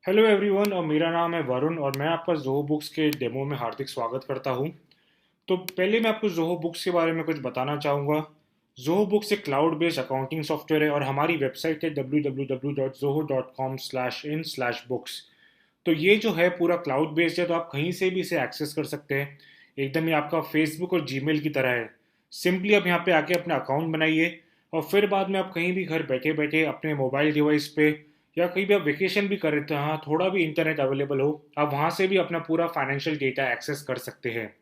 Hello everyone और मेरा नाम है वरुण और मैं आपका ज़ोहो बुक्स के डेमो में हार्दिक स्वागत करता हूँ। तो पहले मैं आपको ज़ोहो बुक्स के बारे में कुछ बताना चाहूँगा। ज़ोहो बुक्स एक क्लाउड बेस्ड अकाउंटिंग सॉफ्टवेयर है और हमारी वेबसाइट है www.zoho.com/in/books। तो ये जो है पूरा क्लाउड बेस्ड है, तो आप कहीं से भी इसे एक्सेस कर सकते हैं। एकदम ही आपका फेसबुक और जीमेल की तरह है। सिंपली आप यहाँ पे आके अपना अकाउंट बनाइए और फिर बाद में आप कहीं भी घर बैठे बैठे अपने मोबाइल डिवाइस पे या कहीं भी आप वेकेशन भी कर रहे थे, हाँ थोड़ा भी इंटरनेट अवेलेबल हो, आप वहाँ से भी अपना पूरा फाइनेंशियल डेटा एक्सेस कर सकते हैं।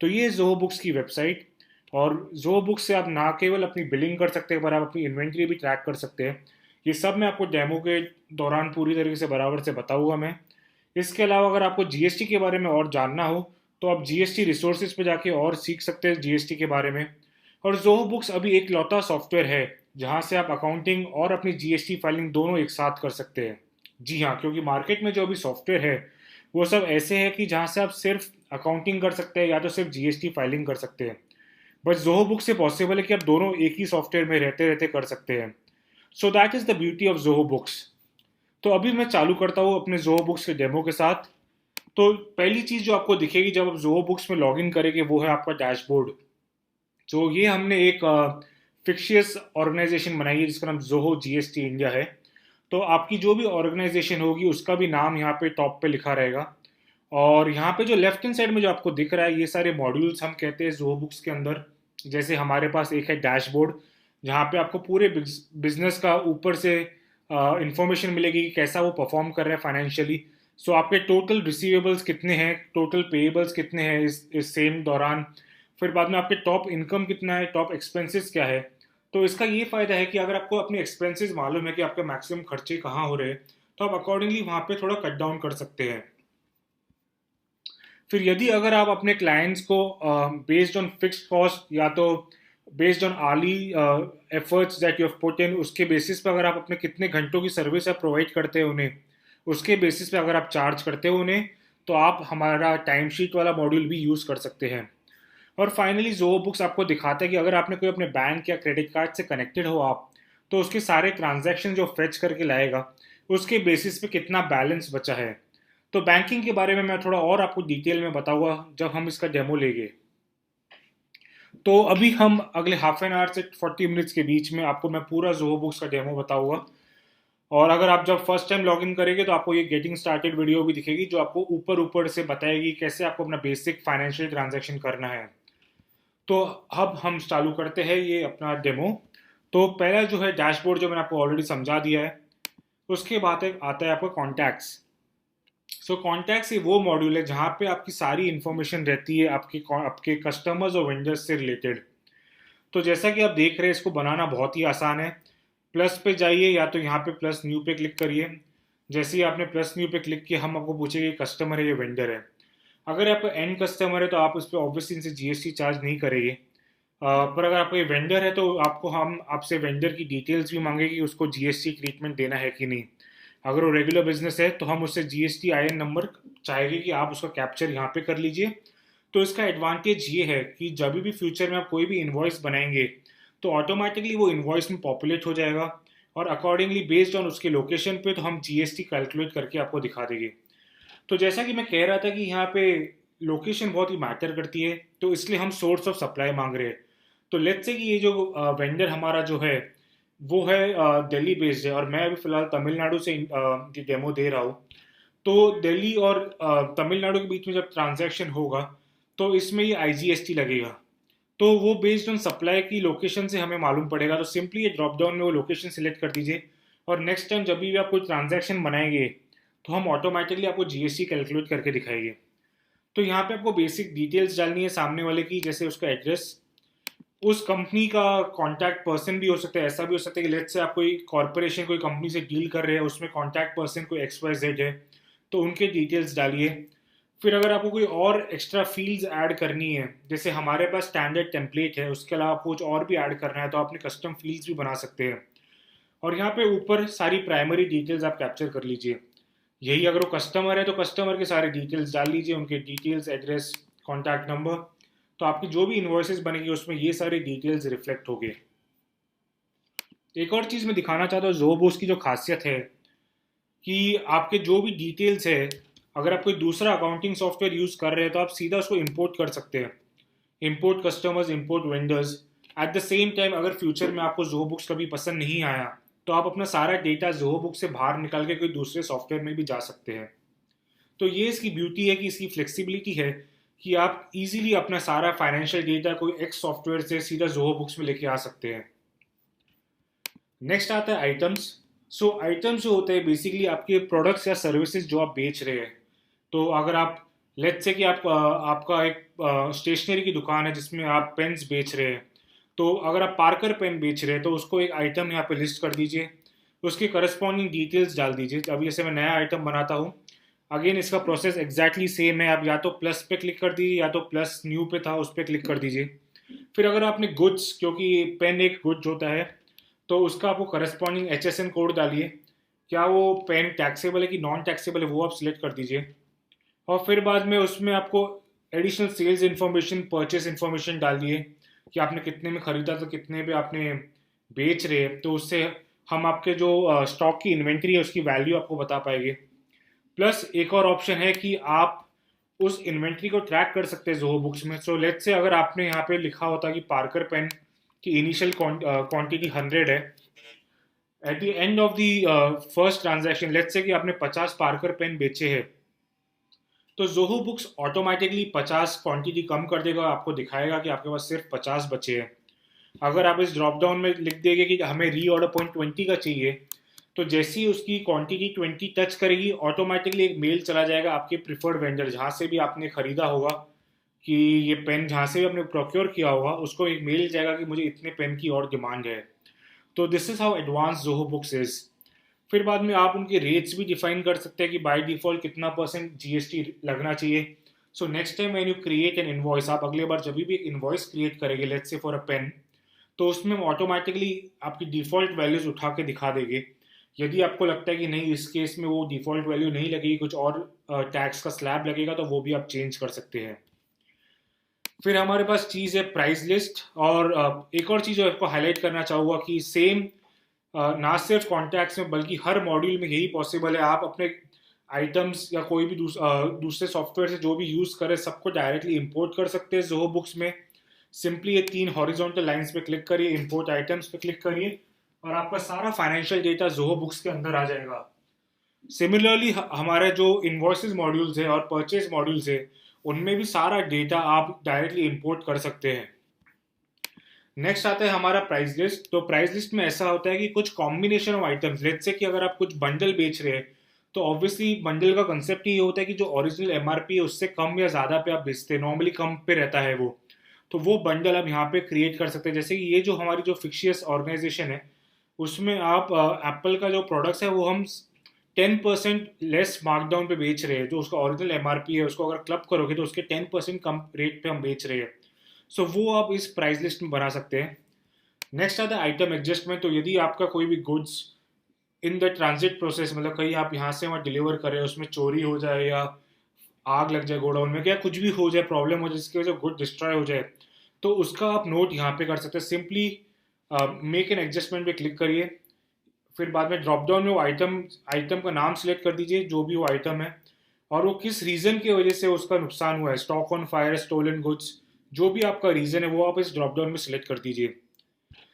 तो ये ज़ोहो बुक्स की वेबसाइट। और ज़ोहो बुक्स से आप ना केवल अपनी बिलिंग कर सकते हैं पर आप अपनी इन्वेंट्री भी ट्रैक कर सकते हैं। ये सब मैं आपको डेमो के दौरान पूरी तरीके से बराबर से बताऊंगा मैं। इसके अलावा अगर आपको जीएसटी के बारे में और जानना हो तो आप जीएसटी रिसोर्सेज पे जाके और सीख सकते हैं जीएसटी के बारे में। और ज़ोहो बुक्स अभी एक लौता सॉफ्टवेयर है जहाँ से आप अकाउंटिंग और अपनी जीएसटी फाइलिंग दोनों एक साथ कर सकते हैं। जी हाँ, क्योंकि मार्केट में जो अभी सॉफ्टवेयर है वो सब ऐसे है कि जहाँ से आप सिर्फ अकाउंटिंग कर सकते हैं या तो सिर्फ जीएसटी फाइलिंग कर सकते हैं। बट ज़ोहो बुक से पॉसिबल है कि आप दोनों एक ही सॉफ्टवेयर में रहते रहते कर सकते हैं। So that is the beauty of Zoho books. तो अभी मैं चालू करता हूँ अपने ज़ोहो बुक्स के डेमो के साथ। तो पहली चीज़ जो आपको दिखेगी जब आप ज़ोहो बुक्स में लॉगिन करेंगे वो है आपका डैशबोर्ड। तो ये हमने एक फिक्शियस ऑर्गेनाइजेशन बनाई है जिसका नाम ज़ोहो जीएसटी इंडिया है। तो आपकी जो भी ऑर्गेनाइजेशन होगी उसका भी नाम यहाँ पे टॉप पे लिखा रहेगा। और यहाँ पे जो लेफ्ट हैंड साइड में जो आपको दिख रहा है ये सारे मॉड्यूल्स हम कहते हैं ज़ोहो बुक्स के अंदर। जैसे हमारे पास एक है डैशबोर्ड जहाँ पे आपको पूरे बिजनेस का ऊपर से इंफॉर्मेशन मिलेगी कि कैसा वो परफॉर्म कर रहा है फाइनेंशियली। सो आपके टोटल रिसीवेबल्स कितने हैं, टोटल पेएबल्स कितने हैं इस सेम दौरान। फिर बाद में आपके टॉप इनकम कितना है, टॉप एक्सपेंसेस क्या है। तो इसका ये फ़ायदा है कि अगर आपको अपने एक्सपेंसेस मालूम है कि आपके मैक्सिमम खर्चे कहाँ हो रहे हैं तो आप अकॉर्डिंगली वहाँ पे थोड़ा कट डाउन कर सकते हैं। फिर यदि अगर आप अपने क्लाइंट्स को बेस्ड ऑन फिक्स्ड कॉस्ट या तो based on early efforts that you have put in, उसके बेसिस पे अगर आप अपने कितने घंटों की सर्विस आप प्रोवाइड करते हैं उन्हें, उसके बेसिस पे अगर आप चार्ज करते हो उन्हें, तो आप हमारा टाइम शीट वाला मॉड्यूल भी यूज़ कर सकते हैं। और फाइनली ज़ोहो बुक्स आपको दिखाता है कि अगर आपने कोई अपने बैंक या क्रेडिट कार्ड से कनेक्टेड हो आप, तो उसके सारे ट्रांजैक्शन जो फेच करके लाएगा उसके बेसिस पे कितना बैलेंस बचा है। तो बैंकिंग के बारे में मैं थोड़ा और आपको डिटेल में बताऊंगा जब हम इसका डेमो लेंगे। तो अभी हम अगले हाफ एन आवर से 40 मिनट्स के बीच में आपको मैं पूरा ज़ोहो बुक्स का डेमो बताऊंगा। और अगर आप जब फर्स्ट टाइम लॉगिन करेंगे तो आपको ये गेटिंग स्टार्टेड वीडियो भी दिखेगी जो आपको ऊपर ऊपर से बताएगी कैसे आपको अपना बेसिक फाइनेंशियल ट्रांजैक्शन करना है। तो अब हम चालू करते हैं ये अपना डेमो। तो पहला जो है डैशबोर्ड जो मैंने आपको ऑलरेडी समझा दिया है। उसके बाद आता है आपका कॉन्टैक्ट्स। सो कॉन्टैक्ट्स ये वो मॉड्यूल है जहाँ पे आपकी सारी इन्फॉर्मेशन रहती है आपके आपके कस्टमर्स और वेंडर्स से रिलेटेड। तो जैसा कि आप देख रहे हैं इसको बनाना बहुत ही आसान है। प्लस पे जाइए या तो यहाँ पे प्लस न्यू पे क्लिक करिए। जैसे ही आपने प्लस न्यू पे क्लिक किया हम आपको पूछेंगे कस्टमर है या वेंडर है। अगर आपका एंड कस्टमर है तो आप उस पर ऑब्वियसली इनसे जीएसटी चार्ज नहीं करेंगे। पर अगर आपका ये वेंडर है तो आपको हम आपसे वेंडर की डिटेल्स भी मांगेंगे कि उसको जीएसटी ट्रीटमेंट देना है कि नहीं। अगर वो रेगुलर बिजनेस है तो हम उससे जीएसटी आईएन नंबर चाहेंगे कि आप उसका कैप्चर यहाँ पे कर लीजिए। तो इसका एडवांटेज ये है कि जब भी फ्यूचर में आप कोई भी इन्वॉइस बनाएंगे तो ऑटोमेटिकली वो इन्वॉइस में पॉपुलेट हो जाएगा और अकॉर्डिंगली बेस्ड ऑन उसके लोकेशन पे तो हम जीएसटी कैलकुलेट करके आपको दिखा देंगे। तो जैसा कि मैं कह रहा था कि यहाँ पे लोकेशन बहुत ही मैटर करती है, तो इसलिए हम सोर्स ऑफ सप्लाई मांग रहे हैं। तो लेट्स से कि ये जो वेंडर हमारा जो है वो है दिल्ली बेस्ड है और मैं अभी फिलहाल तमिलनाडु से ये डेमो दे रहा हूँ। तो दिल्ली और तमिलनाडु के बीच में जब ट्रांजैक्शन होगा तो इसमें ये आईजीएसटी लगेगा। तो वो बेस्ड ऑन सप्लाई की लोकेशन से हमें मालूम पड़ेगा। तो सिंपली ये ड्रॉप डाउन में वो लोकेशन सिलेक्ट कर दीजिए और नेक्स्ट टाइम जब भी आप कोई ट्रांजैक्शन बनाएंगे तो हम ऑटोमेटिकली आपको जीएसटी कैलकुलेट करके दिखाएंगे। तो यहाँ पे आपको बेसिक डिटेल्स डालनी है सामने वाले की, जैसे उसका एड्रेस, उस कंपनी का कॉन्टैक्ट पर्सन भी हो सकता है। ऐसा भी हो सकता है कि लेट्स से आप कोई कॉरपोरेशन कोई कंपनी से डील कर रहे हैं उसमें कॉन्टैक्ट पर्सन कोई XYZ है तो उनके डिटेल्स डालिए। फिर अगर आपको कोई और एक्स्ट्रा फील्ड्स ऐड करनी है, जैसे हमारे पास स्टैंडर्ड टेम्पलेट है, उसके अलावा आपको कुछ और भी ऐड करना है तो आपने कस्टम फील्ड्स भी बना सकते हैं। और यहाँ पे ऊपर सारी प्राइमरी डिटेल्स आप कैप्चर कर लीजिए। यही अगर वो कस्टमर है तो कस्टमर के सारे डिटेल्स डाल लीजिए, उनके डिटेल्स, एड्रेस, कॉन्टैक्ट नंबर। तो आपकी जो भी इन्वॉइसेस बनेगी उसमें ये सारी डिटेल्स रिफ्लेक्ट होंगे। एक और चीज़ मैं दिखाना चाहता हूँ ज़ोबोस की जो खासियत है कि आपके जो भी डिटेल्स है, अगर आप कोई दूसरा अकाउंटिंग सॉफ्टवेयर यूज़ कर रहे हैं तो आप सीधा उसको इंपोर्ट कर सकते हैं, import customers, import vendors. At the same time अगर फ्यूचर में आपको जोहो बुक्स कभी पसंद नहीं आया तो आप अपना सारा डेटा जोहो बुक से बाहर निकाल के कोई दूसरे सॉफ्टवेयर में भी जा सकते हैं। तो ये इसकी ब्यूटी है कि इसकी फ्लेक्सिबिलिटी है कि आप इजीली अपना सारा फाइनेंशियल डेटा कोई एक्स सॉफ्टवेयर से सीधा जोहो बुक्स में लेके आ सकते हैं। नेक्स्ट आता है आइटम्स। सो आइटम्स जो होते हैं बेसिकली आपके प्रोडक्ट्स या सर्विसेज जो आप बेच रहे हैं। तो अगर आप लेट्स से कि आपका एक स्टेशनरी की दुकान है जिसमें आप पेन्स बेच रहे हैं, तो अगर आप पार्कर पेन बेच रहे हैं तो उसको एक आइटम यहाँ पे लिस्ट कर दीजिए, उसकी करस्पॉन्डिंग डिटेल्स डाल दीजिए। अभी जैसे मैं नया आइटम बनाता हूँ, अगेन इसका प्रोसेस एग्जैक्टली सेम है, आप या तो प्लस पे क्लिक कर दीजिए या तो प्लस न्यू पे था उस पर क्लिक कर दीजिए। फिर अगर आपने गुड्स, क्योंकि पेन एक गुड्स होता है, तो उसका आपको करस्पॉन्डिंग HSN कोड डालिए, क्या वो पेन टैक्सेबल है कि नॉन टैक्सेबल है वो आप सिलेक्ट कर दीजिए। और फिर बाद में उसमें आपको additional sales information, purchase information डालिए कि आपने कितने में खरीदा तो कितने पे आपने बेच रहे हैं, तो उससे हम आपके जो स्टॉक की इन्वेंट्री है उसकी वैल्यू आपको बता पाएंगे। प्लस एक और ऑप्शन है कि आप उस इन्वेंट्री को ट्रैक कर सकते हैं जोहो बुक्स में। सो लेट्स से अगर आपने यहाँ पे लिखा होता कि पार्कर पेन की इनिशियल क्वांटिटी 100 है, at the end of the first transaction let's say कि आपने 50 पार्कर पेन बेचे हैं, तो जोहो बुक्स ऑटोमेटिकली 50 क्वांटिटी कम कर देगा, आपको दिखाएगा कि आपके पास सिर्फ 50 बचे हैं। अगर आप इस ड्रॉप डाउन में लिख देंगे कि हमें री ऑर्डर पॉइंट 20 का चाहिए, तो जैसे ही उसकी क्वांटिटी 20 टच करेगी ऑटोमेटिकली एक मेल चला जाएगा आपके प्रिफर्ड वेंडर जहाँ से भी आपने खरीदा होगा, कि ये पेन जहाँ से भी आपने प्रोक्योर किया होगा उसको एक मेल जाएगा कि मुझे इतने पेन की और डिमांड है। तो this is how advance Zoho books is. फिर बाद में आप उनके रेट्स भी डिफाइन कर सकते हैं कि बाय डिफॉल्ट कितना % GST लगना चाहिए। So next time when you create an invoice, आप अगले बार जब भी एक इनवॉइस क्रिएट करेंगे let's say for a pen, तो उसमें हम ऑटोमेटिकली आपकी डिफ़ॉल्ट वैल्यूज़ उठा के दिखा देंगे। यदि आपको लगता है कि नहीं इस केस में वो डिफ़ॉल्ट वैल्यू नहीं लगेगी, कुछ और टैक्स का स्लैब लगेगा, तो वो भी आप चेंज कर सकते हैं। फिर हमारे पास चीज़ है प्राइस लिस्ट। और एक और चीज़ जो आपको हाईलाइट करना चाहूँगा कि सेम ना सिर्फ कॉन्टैक्ट्स में बल्कि हर मॉड्यूल में यही पॉसिबल है, आप अपने आइटम्स या कोई भी दूसरे सॉफ्टवेयर से जो भी यूज़ करें सबको डायरेक्टली इंपोर्ट कर सकते हैं जोहो बुक्स में। सिंपली ये 3 हॉरिजॉन्टल लाइंस पे क्लिक करिए, इंपोर्ट आइटम्स पे क्लिक करिए और आपका सारा फाइनेंशियल डेटा जोहो बुक्स के अंदर आ जाएगा। सिमिलरली हमारे जो इन्वॉइसेस मॉड्यूल्स है और परचेज मॉड्यूल्स है उनमें भी सारा डेटा आप डायरेक्टली इंपोर्ट कर सकते हैं। नेक्स्ट आता है हमारा प्राइस लिस्ट। तो प्राइस लिस्ट में ऐसा होता है कि कुछ combination of items, let's say कि अगर आप कुछ बंडल बेच रहे हैं तो ऑब्वियसली बंडल का कंसेप्ट ये होता है कि जो ओरिजिनल MRP है उससे कम या ज़्यादा पे आप बेचते हैं, नॉर्मली कम पे रहता है वो। तो वो बंडल आप यहाँ पे क्रिएट कर सकते हैं। जैसे कि ये जो हमारी जो फिक्शियस ऑर्गेनाइजेशन है उसमें आप एप्पल का जो प्रोडक्ट्स है वो हम 10% लेस मार्कडाउन पे बेच रहे हैं, जो उसका ओरिजिनल MRP है उसको अगर क्लब करोगे तो उसके 10% कम रेट पे हम बेच रहे हैं। सो वो आप इस प्राइस लिस्ट में बना सकते हैं। नेक्स्ट आता है आइटम एडजस्टमेंट। तो यदि आपका कोई भी goods in the transit process, मतलब कहीं आप यहाँ से वहाँ डिलीवर करें, उसमें चोरी हो जाए या आग लग जाए गोडाउन में, क्या कुछ भी हो जाए, प्रॉब्लम हो जाए जिसकी वजह से गुड डिस्ट्रॉय हो जाए, तो उसका आप नोट यहाँ पे कर सकते हैं। सिंपली मेक एन एडजस्टमेंट पे क्लिक करिए, फिर बाद में ड्रॉप डाउन में वो आइटम का नाम सेलेक्ट कर दीजिए जो भी वो आइटम है और वो किस रीज़न की वजह से उसका नुकसान हुआ है, stock on fire, stolen goods, जो भी आपका रीज़न है वो आप इस ड्रॉप डाउन में सिलेक्ट कर दीजिए।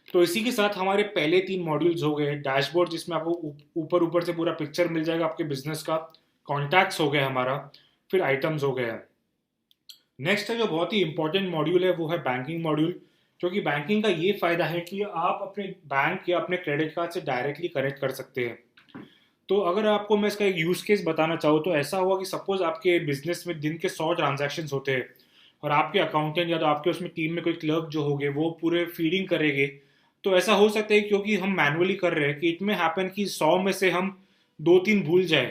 तो इसी के साथ हमारे पहले 3 मॉड्यूल्स हो गए। डैशबोर्ड जिसमें आपको ऊपर ऊपर से पूरा पिक्चर मिल जाएगा आपके बिजनेस का, कॉन्टैक्ट्स हो गया हमारा, फिर आइटम्स हो गया। नेक्स्ट है जो बहुत ही इंपॉर्टेंट मॉड्यूल है वो है बैंकिंग मॉड्यूल। क्योंकि बैंकिंग का ये फ़ायदा है कि आप अपने बैंक या अपने क्रेडिट कार्ड से डायरेक्टली कनेक्ट कर सकते हैं। तो अगर आपको मैं इसका एक यूज़ केस बताना चाहूँ तो ऐसा हुआ कि सपोज़ आपके बिजनेस में दिन के 100 ट्रांजैक्शंस होते हैं और आपके अकाउंटेंट या तो आपके उसमें टीम में कोई क्लर्क जो होंगे वो पूरे फीडिंग करेंगे। तो ऐसा हो सकता है क्योंकि हम मैनुअली कर रहे हैं कि इट में हैपन कि 100 में से हम 2-3 भूल जाए।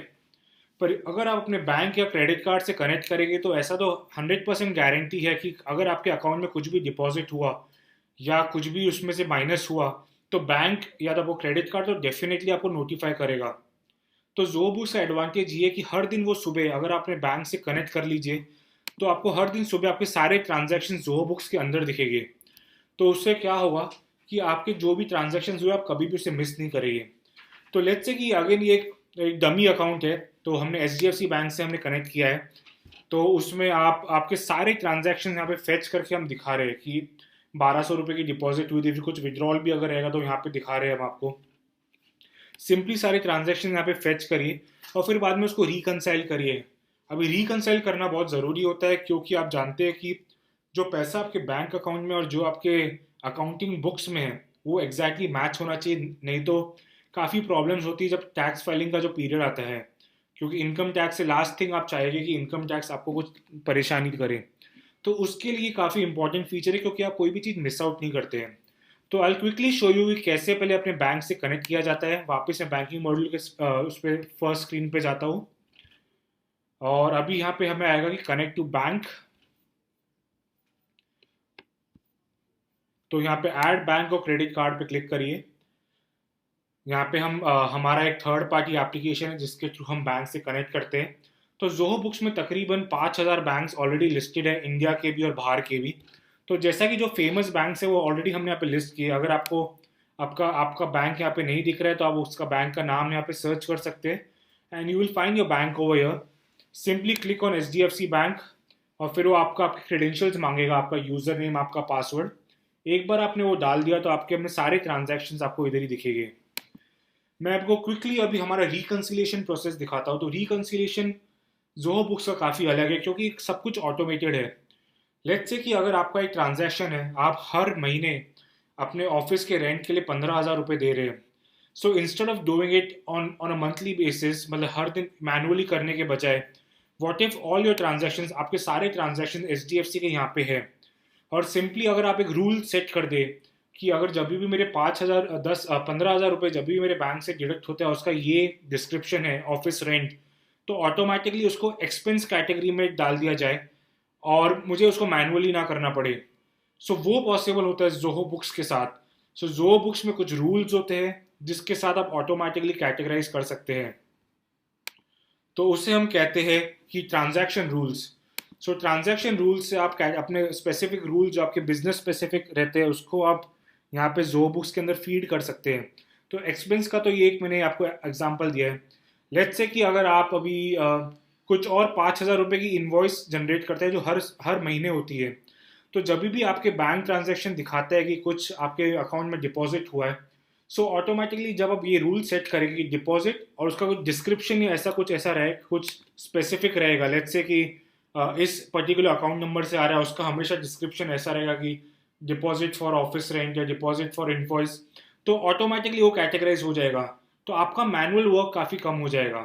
पर अगर आप अपने बैंक या क्रेडिट कार्ड से कनेक्ट करेंगे तो ऐसा तो 100% गारंटी है कि अगर आपके अकाउंट में कुछ भी डिपॉजिट हुआ या कुछ भी उसमें से माइनस हुआ तो बैंक या तो वो क्रेडिट कार्ड तो डेफिनेटली आपको नोटिफाई करेगा। तो जोबुक्स का एडवांटेज ये है कि हर दिन वो सुबह अगर आपने बैंक से कनेक्ट कर लीजिए तो आपको हर दिन सुबह आपके सारे ट्रांजैक्शन जोबुक्स के अंदर दिखेंगे। तो उससे क्या होगा कि आपके जो भी ट्रांजैक्शन हुए आप कभी भी उसे मिस नहीं करेंगे। तो लेट्स से कि अगेन ये एक एक डमी अकाउंट है, तो हमने एच बैंक से हमने कनेक्ट किया है। तो उसमें आप आपके सारे ट्रांजैक्शन यहाँ पे फेच करके हम दिखा रहे हैं कि 1200 रुपये की डिपॉजिट हुई थी, फिर कुछ विड्रॉल भी अगर रहेगा तो यहाँ पे दिखा रहे हैं हम आपको। सिंपली सारे ट्रांजैक्शन यहाँ पे फेच करिए और फिर बाद में उसको रिकनसाइल करिए। अभी रिकनसाइल करना बहुत ज़रूरी होता है, क्योंकि आप जानते हैं कि जो पैसा आपके बैंक अकाउंट में और जो आपके अकाउंटिंग बुक्स में है वो एग्जैक्टली मैच होना चाहिए, नहीं तो काफ़ी प्रॉब्लम्स होती है जब टैक्स फाइलिंग का जो पीरियड आता है। क्योंकि इनकम टैक्स से लास्ट थिंग आप चाहेंगे कि इनकम टैक्स आपको कुछ परेशानी करे। तो उसके लिए काफ़ी इंपॉर्टेंट फीचर है, क्योंकि आप कोई भी चीज़ मिस आउट नहीं करते हैं। तो आई क्विकली शो यू कि कैसे पहले अपने बैंक से कनेक्ट किया जाता है। वापस मैं बैंकिंग मॉड्यूल के उस पर फर्स्ट स्क्रीन पे जाता हूँ और अभी यहाँ पे हमें आएगा कि कनेक्ट टू बैंक। तो यहाँ पे ऐड बैंक और क्रेडिट कार्ड पे क्लिक करिए। यहाँ पे हम हमारा एक थर्ड पार्टी एप्लीकेशन है जिसके थ्रू हम बैंक से कनेक्ट करते हैं। तो जोहो बुक्स में तकरीबन 5000 बैंक्स ऑलरेडी लिस्टेड है, इंडिया के भी और बाहर के भी। तो जैसा कि जो फेमस बैंक्स है वो ऑलरेडी हमने यहाँ पे लिस्ट किए। अगर आपको आपका आपका बैंक यहाँ पे नहीं दिख रहा है तो आप उसका बैंक का नाम यहाँ पे सर्च कर सकते हैं and you will find your bank over here. Simply click on H bank और फिर वो आपके क्रेडेंशियल्स मांगेगा, आपका यूजर नेम, आपका पासवर्ड। एक बार आपने वो डाल दिया तो आपके अपने सारे ट्रांजेक्शन आपको इधर ही दिखेंगे। मैं आपको क्विकली अभी हमारा रिकन्सिलिएशन प्रोसेस दिखाता हूँ। तो रिकन्सिलिएशन जोहो बुक्स का काफ़ी अलग है, क्योंकि सब कुछ ऑटोमेटेड है। लेट्स से कि अगर आपका एक ट्रांजैक्शन है, आप हर महीने अपने ऑफिस के रेंट के लिए 15,000 रुपये दे रहे हैं। So instead of doing it on on a monthly basis, मतलब हर दिन मैनुअली करने के बजाय, what if all your transaction, आपके सारे ट्रांजैक्शन एच के यहाँ पे है। और सिंपली अगर आप एक रूल सेट कर दे कि अगर जब भी मेरे 5,000 15,000 रुपये जब भी मेरे बैंक से डिडक्ट होता है, उसका ये डिस्क्रिप्शन है ऑफिस रेंट, तो ऑटोमेटिकली उसको एक्सपेंस कैटेगरी में डाल दिया जाए और मुझे उसको मैनुअली ना करना पड़े। सो वो पॉसिबल होता है जोहो बुक्स के साथ। सो जोहो बुक्स में कुछ रूल्स होते हैं जिसके साथ आप ऑटोमेटिकली कैटेगराइज कर सकते हैं। तो उसे हम कहते हैं कि ट्रांजैक्शन रूल्स। सो ट्रांजैक्शन रूल्स से आप अपने स्पेसिफिक रूल जो आपके बिजनेस स्पेसिफिक रहते हैं उसको आप यहाँ पे जोहो बुक्स के अंदर फीड कर सकते हैं। तो एक्सपेंस का तो ये एक मैंने आपको एग्जांपल दिया है। लेट्स से कि अगर आप अभी कुछ और 5,000 रुपये की इन्वॉइस जनरेट करते हैं जो हर हर महीने होती है, तो जब भी आपके बैंक ट्रांजैक्शन दिखाता है कि कुछ आपके अकाउंट में डिपॉजिट हुआ है, सो ऑटोमेटिकली जब आप ये रूल सेट करेंगे कि डिपॉजिट और उसका कुछ डिस्क्रिप्शन या ऐसा कुछ ऐसा रहे, कुछ स्पेसिफिक रहेगा। लेट्स से कि इस पर्टिकुलर अकाउंट नंबर से आ रहा है, उसका हमेशा डिस्क्रिप्शन ऐसा रहेगा कि डिपॉजिट फॉर ऑफिस रेंट या डिपॉजिट फॉर इनवॉइस, तो ऑटोमेटिकली वो कैटेगराइज हो जाएगा। तो आपका मैनुअल वर्क काफ़ी कम हो जाएगा।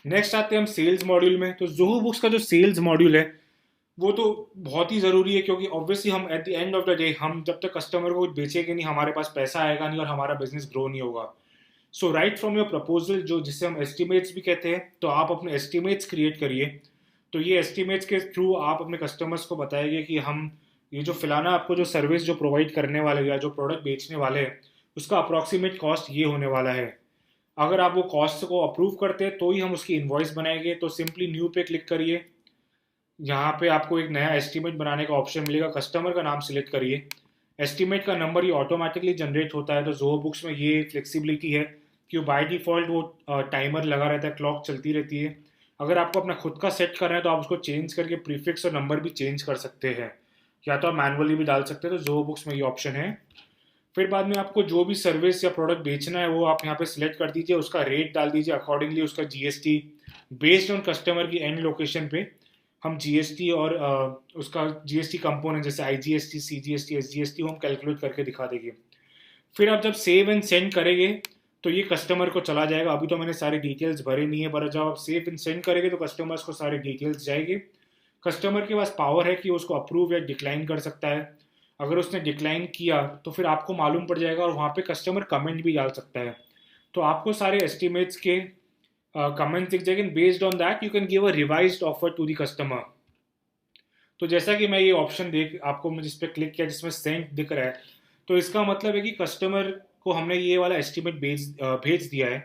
नेक्स्ट आते हैं हम सेल्स मॉड्यूल में। तो जोहो बुक्स का जो सेल्स मॉड्यूल है वो तो बहुत ही ज़रूरी है, क्योंकि ऑब्वियसली हम at the end of the day, हम जब तक कस्टमर को कुछ बेचेंगे नहीं, हमारे पास पैसा आएगा नहीं और हमारा बिजनेस ग्रो नहीं होगा। सो राइट फ्रॉम योर प्रपोजल, जो जिसे हम एस्टिमेट्स भी कहते हैं, तो आप अपने एस्टिमेट्स क्रिएट करिए। तो ये एस्टिमेट्स के थ्रू आप अपने कस्टमर्स को बताएंगे कि हम ये जो फिलाना आपको जो सर्विस जो प्रोवाइड करने वाले या जो प्रोडक्ट बेचने वाले हैं उसका अप्रॉक्सीमेट कॉस्ट ये होने वाला है। अगर आप वो कॉस्ट को अप्रूव करते हैं तो ही हम उसकी इन्वॉइस बनाएंगे। तो सिंपली न्यू पे क्लिक करिए। यहाँ पे आपको एक नया एस्टीमेट बनाने का ऑप्शन मिलेगा, कस्टमर का नाम सिलेक्ट करिए। एस्टीमेट का नंबर ये ऑटोमेटिकली जनरेट होता है। तो जोहो बुक्स में ये फ्लेक्सिबिलिटी है कि बाय डिफ़ॉल्ट वो टाइमर लगा रहता है, क्लॉक चलती रहती है। अगर आपको अपना खुद का सेट करना है तो आप उसको चेंज करके प्रीफिक्स और नंबर भी चेंज कर सकते हैं, या तो आप मैनुअली भी डाल सकते हैं। तो जोहो बुक्स में ये ऑप्शन है। फिर बाद में आपको जो भी सर्विस या प्रोडक्ट बेचना है वो आप यहाँ पे सिलेक्ट कर दीजिए, उसका रेट डाल दीजिए, अकॉर्डिंगली उसका जीएसटी बेस्ड ऑन कस्टमर की एंड लोकेशन पे हम जीएसटी और उसका जीएसटी कंपोनेंट जैसे आईजीएसटी, सीजीएसटी, एसजीएसटी हम कैलकुलेट करके दिखा देंगे। फिर आप जब सेव एंड सेंड करेंगे तो ये कस्टमर को चला जाएगा। अभी तो मैंने सारी डिटेल्स भरे नहीं है, पर जब आप सेव एंड सेंड करेंगे तो कस्टमर्स को सारी डिटेल्स जाएगी। कस्टमर के पास पावर है कि उसको अप्रूव या डिक्लाइन कर सकता है। अगर उसने डिक्लाइन किया तो फिर आपको मालूम पड़ जाएगा और वहाँ पे कस्टमर कमेंट भी डाल सकता है। तो आपको सारे एस्टिमेट्स के कमेंट दिख जाएंगे। Based on that you can give a revised offer to the customer. तो जैसा कि मैं ये ऑप्शन देख आपको मैं जिस पे क्लिक किया जिसमें सेंड दिख रहा है, तो इसका मतलब है कि कस्टमर को हमने ये वाला एस्टिमेट भेज दिया है।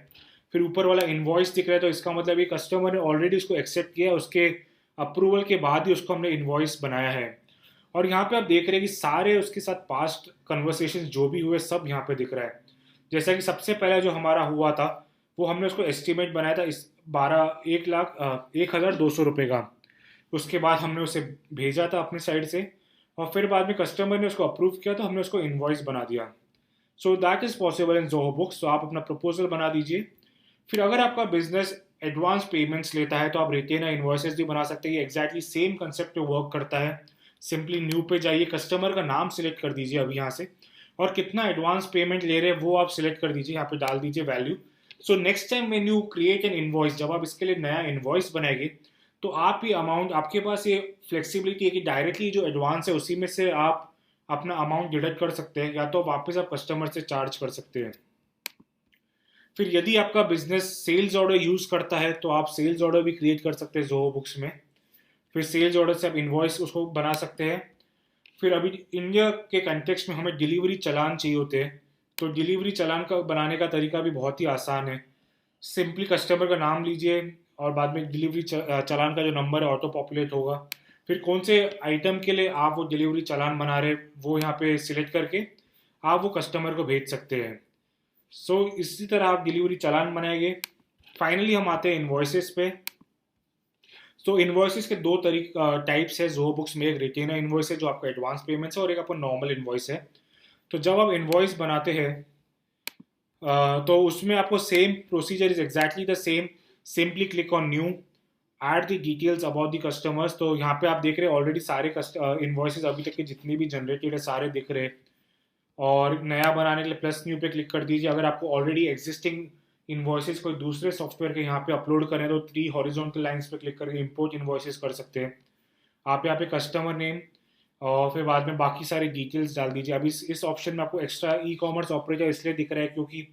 फिर ऊपर वाला इनवॉइस दिख रहा है, तो इसका मतलब ये कस्टमर ने ऑलरेडी उसको एक्सेप्ट किया है, उसके अप्रूवल के बाद ही उसको हमने इनवॉइस बनाया है। और यहाँ पे आप देख रहे हैं कि सारे उसके साथ पास्ट कन्वर्सेशन जो भी हुए सब यहाँ पे दिख रहा है। जैसा कि सबसे पहले जो हमारा हुआ था, वो हमने उसको एस्टिमेट बनाया था इस 1,02,00,000 का। उसके बाद हमने उसे भेजा था अपनी साइड से, और फिर बाद में कस्टमर ने उसको अप्रूव किया तो हमने उसको इन्वॉइस बना दिया। So that is possible in Zoho books. तो आप अपना प्रपोजल बना दीजिए। फिर अगर आपका बिजनेस एडवांस पेमेंट्स लेता है तो आप रिटेनर इन्वॉइसेस भी बना सकते हैं। ये एग्जैक्टली सेम कंसेप्ट पे वर्क करता है। सिंपली न्यू पे जाइए, कस्टमर का नाम सिलेक्ट कर दीजिए अभी यहाँ से, और कितना एडवांस पेमेंट ले रहे हैं वो आप सिलेक्ट कर दीजिए, यहाँ पे डाल दीजिए value. So next time when you create an invoice, जब आप इसके लिए नया इन्वॉइस बनाएंगे, तो आप ये अमाउंट, आपके पास ये फ्लेक्सिबिलिटी है कि डायरेक्टली जो एडवांस है उसी में से आप अपना अमाउंट डिडक्ट कर सकते हैं, या तो वापस आप कस्टमर से चार्ज कर सकते हैं। फिर यदि आपका बिजनेस सेल्स ऑर्डर यूज करता है तो आप सेल्स ऑर्डर भी क्रिएट कर सकते हैं जोहो बुक्स में। फिर सेल्स ऑर्डर से आप इन्वॉइस उसको बना सकते हैं। फिर अभी इंडिया के कंटेक्स्ट में हमें डिलीवरी चालान चाहिए होते हैं, तो डिलीवरी चालान का बनाने का तरीका भी बहुत ही आसान है। सिंपली कस्टमर का नाम लीजिए, और बाद में डिलीवरी चालान का जो नंबर है ऑटो पॉपुलेट होगा। फिर कौन से आइटम के लिए आप वो डिलीवरी चालान बना रहे हैं वो यहाँ पे सिलेक्ट करके आप वो कस्टमर को भेज सकते हैं। सो इसी तरह आप डिलीवरी चालान बनाएंगे। फाइनली हम आते हैं इन्वॉइसेस पे। सो इन्वॉइसेस के दो टाइप्स है जोहो बुक्स में। एक रिटेनर इन्वॉइस है जो आपका एडवांस पेमेंट्स है, और एक आपका नॉर्मल इन्वॉइस है। तो जब आप इन्वॉइस बनाते हैं तो उसमें आपको same procedure is exactly the same. Simply click on new, add the details about the customers. तो यहाँ पे आप देख रहे हैं ऑलरेडी सारे इन्वॉइसेस अभी तक के जितने भी जनरेटेड है सारे दिख रहे हैं। और नया बनाने के लिए प्लस न्यू पे क्लिक कर दीजिए। अगर आपको ऑलरेडी एग्जिस्टिंग इन्वॉइसेस कोई दूसरे सॉफ्टवेयर के यहाँ पे अपलोड करें तो 3 हॉरिजॉन्टल लाइंस पे क्लिक करके इंपोर्ट इन्वॉइसेस कर सकते हैं। आप यहाँ पे कस्टमर नेम और फिर बाद में बाकी सारी डिटेल्स डाल दीजिए। अभी इस ऑप्शन में आपको एक्स्ट्रा ई कॉमर्स ऑपरेटर इसलिए दिख रहा है क्योंकि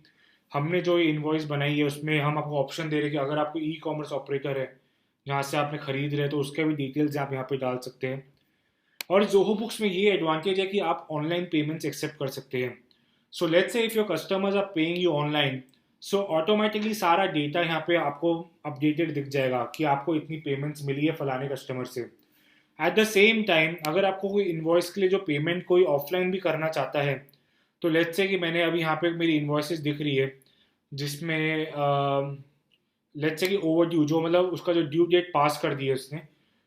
हमने जो ये इन्वॉइस बनाई है उसमें हम आपको ऑप्शन दे रहे हैं कि अगर आपको ई कॉमर्स ऑपरेटर है जहाँ से आपने खरीद रहे हैं तो उसके भी डिटेल्स आप यहाँ पे डाल सकते हैं। और जोहो बुक्स में ये एडवांटेज है कि आप ऑनलाइन पेमेंट्स एक्सेप्ट कर सकते हैं। So let's say if your customers are paying you online, so automatically सारा डेटा यहाँ पे आपको अपडेटेड दिख जाएगा कि आपको इतनी पेमेंट्स मिली है फलाने कस्टमर से। एट द सेम टाइम अगर आपको कोई इन्वॉइस के लिए जो पेमेंट कोई ऑफलाइन भी करना चाहता है, तो लेट्स से कि मैंने अभी यहाँ पे मेरी इन्वॉइसेस दिख रही है जिसमें लेट्स से कि ओवर ड्यू, जो मतलब उसका जो ड्यू डेट पास कर दी है उसने,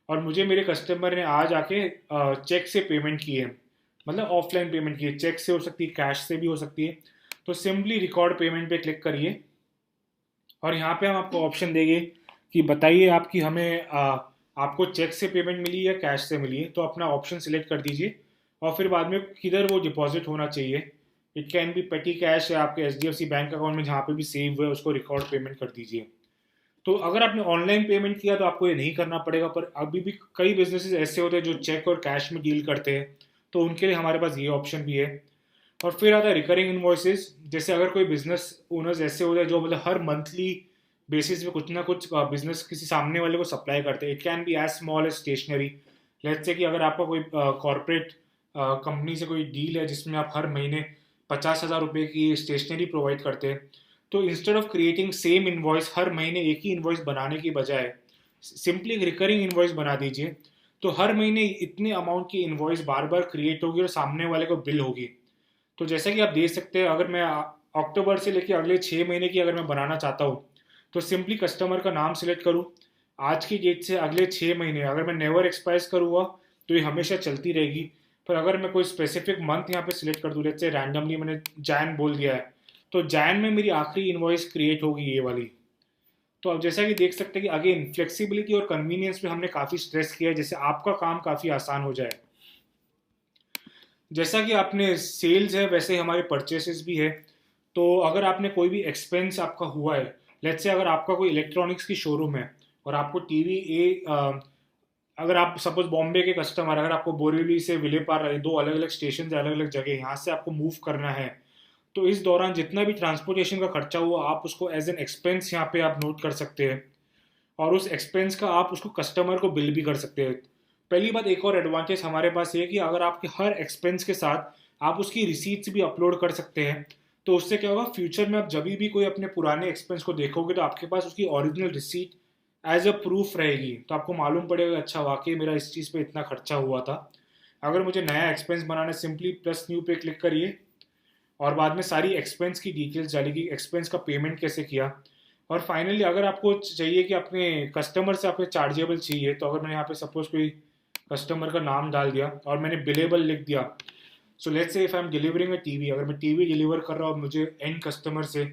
और मुझे मेरे कस्टमर ने आज आके चेक से पेमेंट की है, मतलब ऑफलाइन पेमेंट की है। चेक से हो सकती है, कैश से भी हो सकती है। तो सिंपली रिकॉर्ड पेमेंट पे क्लिक करिए, और यहाँ पे हम आपको ऑप्शन देंगे कि बताइए आपकी हमें आपको चेक से पेमेंट मिली या कैश से मिली है। तो अपना ऑप्शन सिलेक्ट कर दीजिए, और फिर बाद में किधर वो डिपॉजिट होना चाहिए, इट कैन बी पेटी कैश या आपके एचडीएफसी बैंक अकाउंट में जहाँ पे भी सेव हुआ है उसको रिकॉर्ड पेमेंट कर दीजिए। तो अगर आपने ऑनलाइन पेमेंट किया तो आपको ये नहीं करना पड़ेगा, पर अभी भी कई बिजनेसेस ऐसे होते हैं जो चेक और कैश में डील करते हैं, तो उनके लिए हमारे पास ये ऑप्शन भी है। और फिर आता है रिकरिंग इन्वॉइसेस। जैसे अगर कोई बिजनेस ओनर्स ऐसे होते हैं जो मतलब हर मंथली बेसिस पे कुछ ना कुछ बिजनेस किसी सामने वाले को सप्लाई करते हैं। It can be as small as stationery. Let's say कि अगर आपका कोई कॉर्पोरेट कंपनी से कोई डील है जिसमें आप हर महीने 50,000 रुपये की स्टेशनरी प्रोवाइड करते हैं, तो instead of creating same invoice हर महीने एक ही इन्वॉइस बनाने की बजाय सिंपली एक रिकरिंग इन्वॉइस बना दीजिए। तो हर महीने इतने अमाउंट की इन्वॉइस बार बार क्रिएट होगी और सामने वाले को बिल होगी। तो जैसा कि आप देख सकते हैं, अगर मैं अक्टूबर से लेकर अगले 6 महीने की अगर मैं बनाना चाहता हूँ, तो सिंपली कस्टमर का नाम सिलेक्ट करूँ, आज की डेट से अगले 6 महीने, अगर मैं नेवर एक्सपायर्स करूँगा तो ये हमेशा चलती रहेगी। पर अगर मैं कोई स्पेसिफिक मंथ यहाँ पे सिलेक्ट कर दूँ, जैसे रैंडमली मैंने जैन बोल दिया है, तो जैन में मेरी आखिरी इन्वॉइस क्रिएट होगी ये वाली। तो अब जैसा कि देख सकते हैं कि अगेन फ्लेक्सिबिलिटी और कन्वीनियंस पे हमने काफ़ी स्ट्रेस किया है, जैसे आपका काम काफ़ी आसान हो जाए। जैसा कि आपने सेल्स है वैसे हमारे परचेसेस भी है। तो अगर आपने कोई भी एक्सपेंस आपका हुआ है, लेट्स से अगर आपका कोई इलेक्ट्रॉनिक्स की शोरूम है और आपको टीवी अगर आप सपोज बॉम्बे के कस्टमर, अगर आपको बोरीवली से विलेपार, दो अलग अलग स्टेशन है अलग अलग जगह, यहाँ से आपको मूव करना है, तो इस दौरान जितना भी ट्रांसपोर्टेशन का खर्चा हुआ आप उसको एज एन एक्सपेंस यहाँ पे आप नोट कर सकते हैं, और उस एक्सपेंस का आप उसको कस्टमर को बिल भी कर सकते हैं। पहली बात, एक और एडवांटेज हमारे पास ये है कि अगर आपके हर एक्सपेंस के साथ आप उसकी रिसीट्स भी अपलोड कर सकते हैं, तो उससे क्या होगा, फ्यूचर में आप जब भी कोई अपने पुराने एक्सपेंस को देखोगे तो आपके पास उसकी original receipt as a proof रहेगी। तो आपको मालूम पड़ेगा अच्छा वाकई मेरा इस चीज़ पे इतना खर्चा हुआ था। अगर मुझे नया एक्सपेंस बनाना है, सिंपली प्लस न्यू पे क्लिक करिए, और बाद में सारी एक्सपेंस की डिटेल्स डालेगी, एक्सपेंस का पेमेंट कैसे किया। और फाइनली अगर आपको चाहिए कि अपने कस्टमर से आपने चार्जेबल चाहिए, तो अगर मैंने यहाँ पे सपोज कोई कस्टमर का नाम डाल दिया और मैंने बिलेबल लिख दिया। सो let's say if I am delivering a TV, अगर मैं टीवी डिलीवर कर रहा हूँ और मुझे एंड कस्टमर से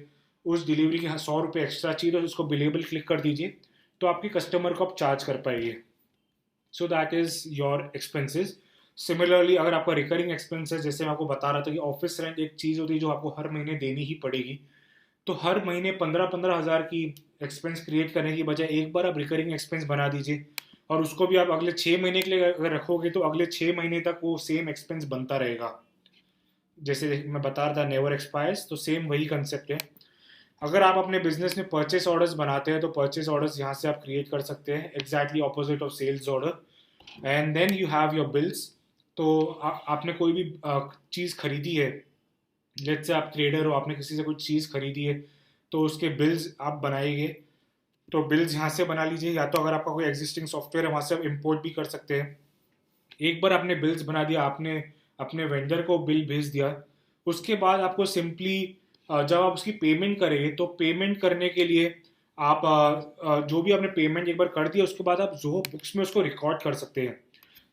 उस डिलीवरी के 100 रुपये एक्स्ट्रा चाहिए, तो उसको बिलेबल क्लिक कर दीजिए, तो आपके कस्टमर को आप चार्ज कर पाएंगे। So that is your expenses. Similarly अगर आपका रिकरिंग एक्सपेंसेस, जैसे मैं आपको बता रहा था कि ऑफिस रेंट एक चीज़ होती है जो आपको हर महीने देनी ही पड़ेगी, तो हर महीने 15-15 हज़ार की एक्सपेंस क्रिएट करने की बजाय एक बार आप रिकरिंग एक्सपेंस बना दीजिए, और उसको भी आप अगले 6 महीने के लिए अगर रखोगे तो अगले 6 महीने तक वो सेम एक्सपेंस बनता रहेगा। जैसे मैं बता रहा था नेवर एक्सपायर्स, तो सेम वही कंसेप्ट है। अगर आप अपने बिजनेस में परचेस ऑर्डर्स बनाते हैं, तो परचेस ऑर्डर्स यहाँ से आप क्रिएट कर सकते हैं, exactly opposite of sales order. And then you have your bills. तो आपने कोई भी चीज़ खरीदी है, लेट्स से आप ट्रेडर हो, आपने किसी से कोई चीज़ खरीदी है, तो उसके बिल्स आप बनाएंगे। तो बिल्स यहाँ से बना लीजिए, या तो अगर आपका कोई एग्जिस्टिंग सॉफ्टवेयर है वहाँ से आप इंपोर्ट भी कर सकते हैं। एक बार आपने बिल्स बना दिया, आपने अपने वेंडर को बिल भेज दिया, उसके बाद आपको सिंपली जब आप उसकी पेमेंट करेंगे, तो पेमेंट करने के लिए आप जो भी आपने पेमेंट एक बार कर दिया, उसके बाद आप जोहो बुक्स में उसको रिकॉर्ड कर सकते हैं।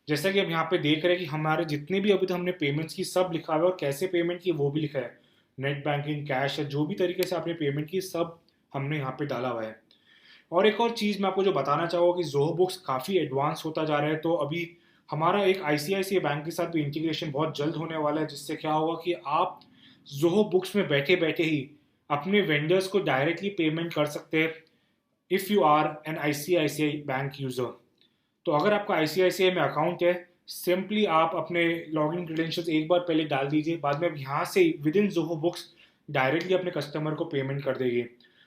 जैसा कि हम यहाँ पे देख रहे हैं कि हमारे जितने भी अभी तक हमने पेमेंट्स की सब लिखा हुआ है, और कैसे पेमेंट की वो भी लिखा है। नेट बैंकिंग, कैश, या जो भी तरीके से आपने पेमेंट की सब हमने यहाँ पे डाला हुआ है। और एक और चीज़ मैं आपको जो बताना चाहूँगा कि जोहो बुक्स काफ़ी एडवांस होता जा रहा है, तो अभी हमारा एक आईसीआईसीआई बैंक के साथ भी इंटीग्रेशन बहुत जल्द होने वाला है, जिससे क्या होगा कि आप जोहो बुक्स में बैठे बैठे ही अपने वेंडर्स को डायरेक्टली पेमेंट कर सकते हैं, if you are an ICICI bank user. तो अगर आपका आईसीआईसीआई में अकाउंट है, सिंपली आप अपने लॉगिन क्रेडेंशियल्स एक बार पहले डाल दीजिए, बाद में आप यहाँ से with in Zoho books directly अपने कस्टमर को पेमेंट कर देंगे।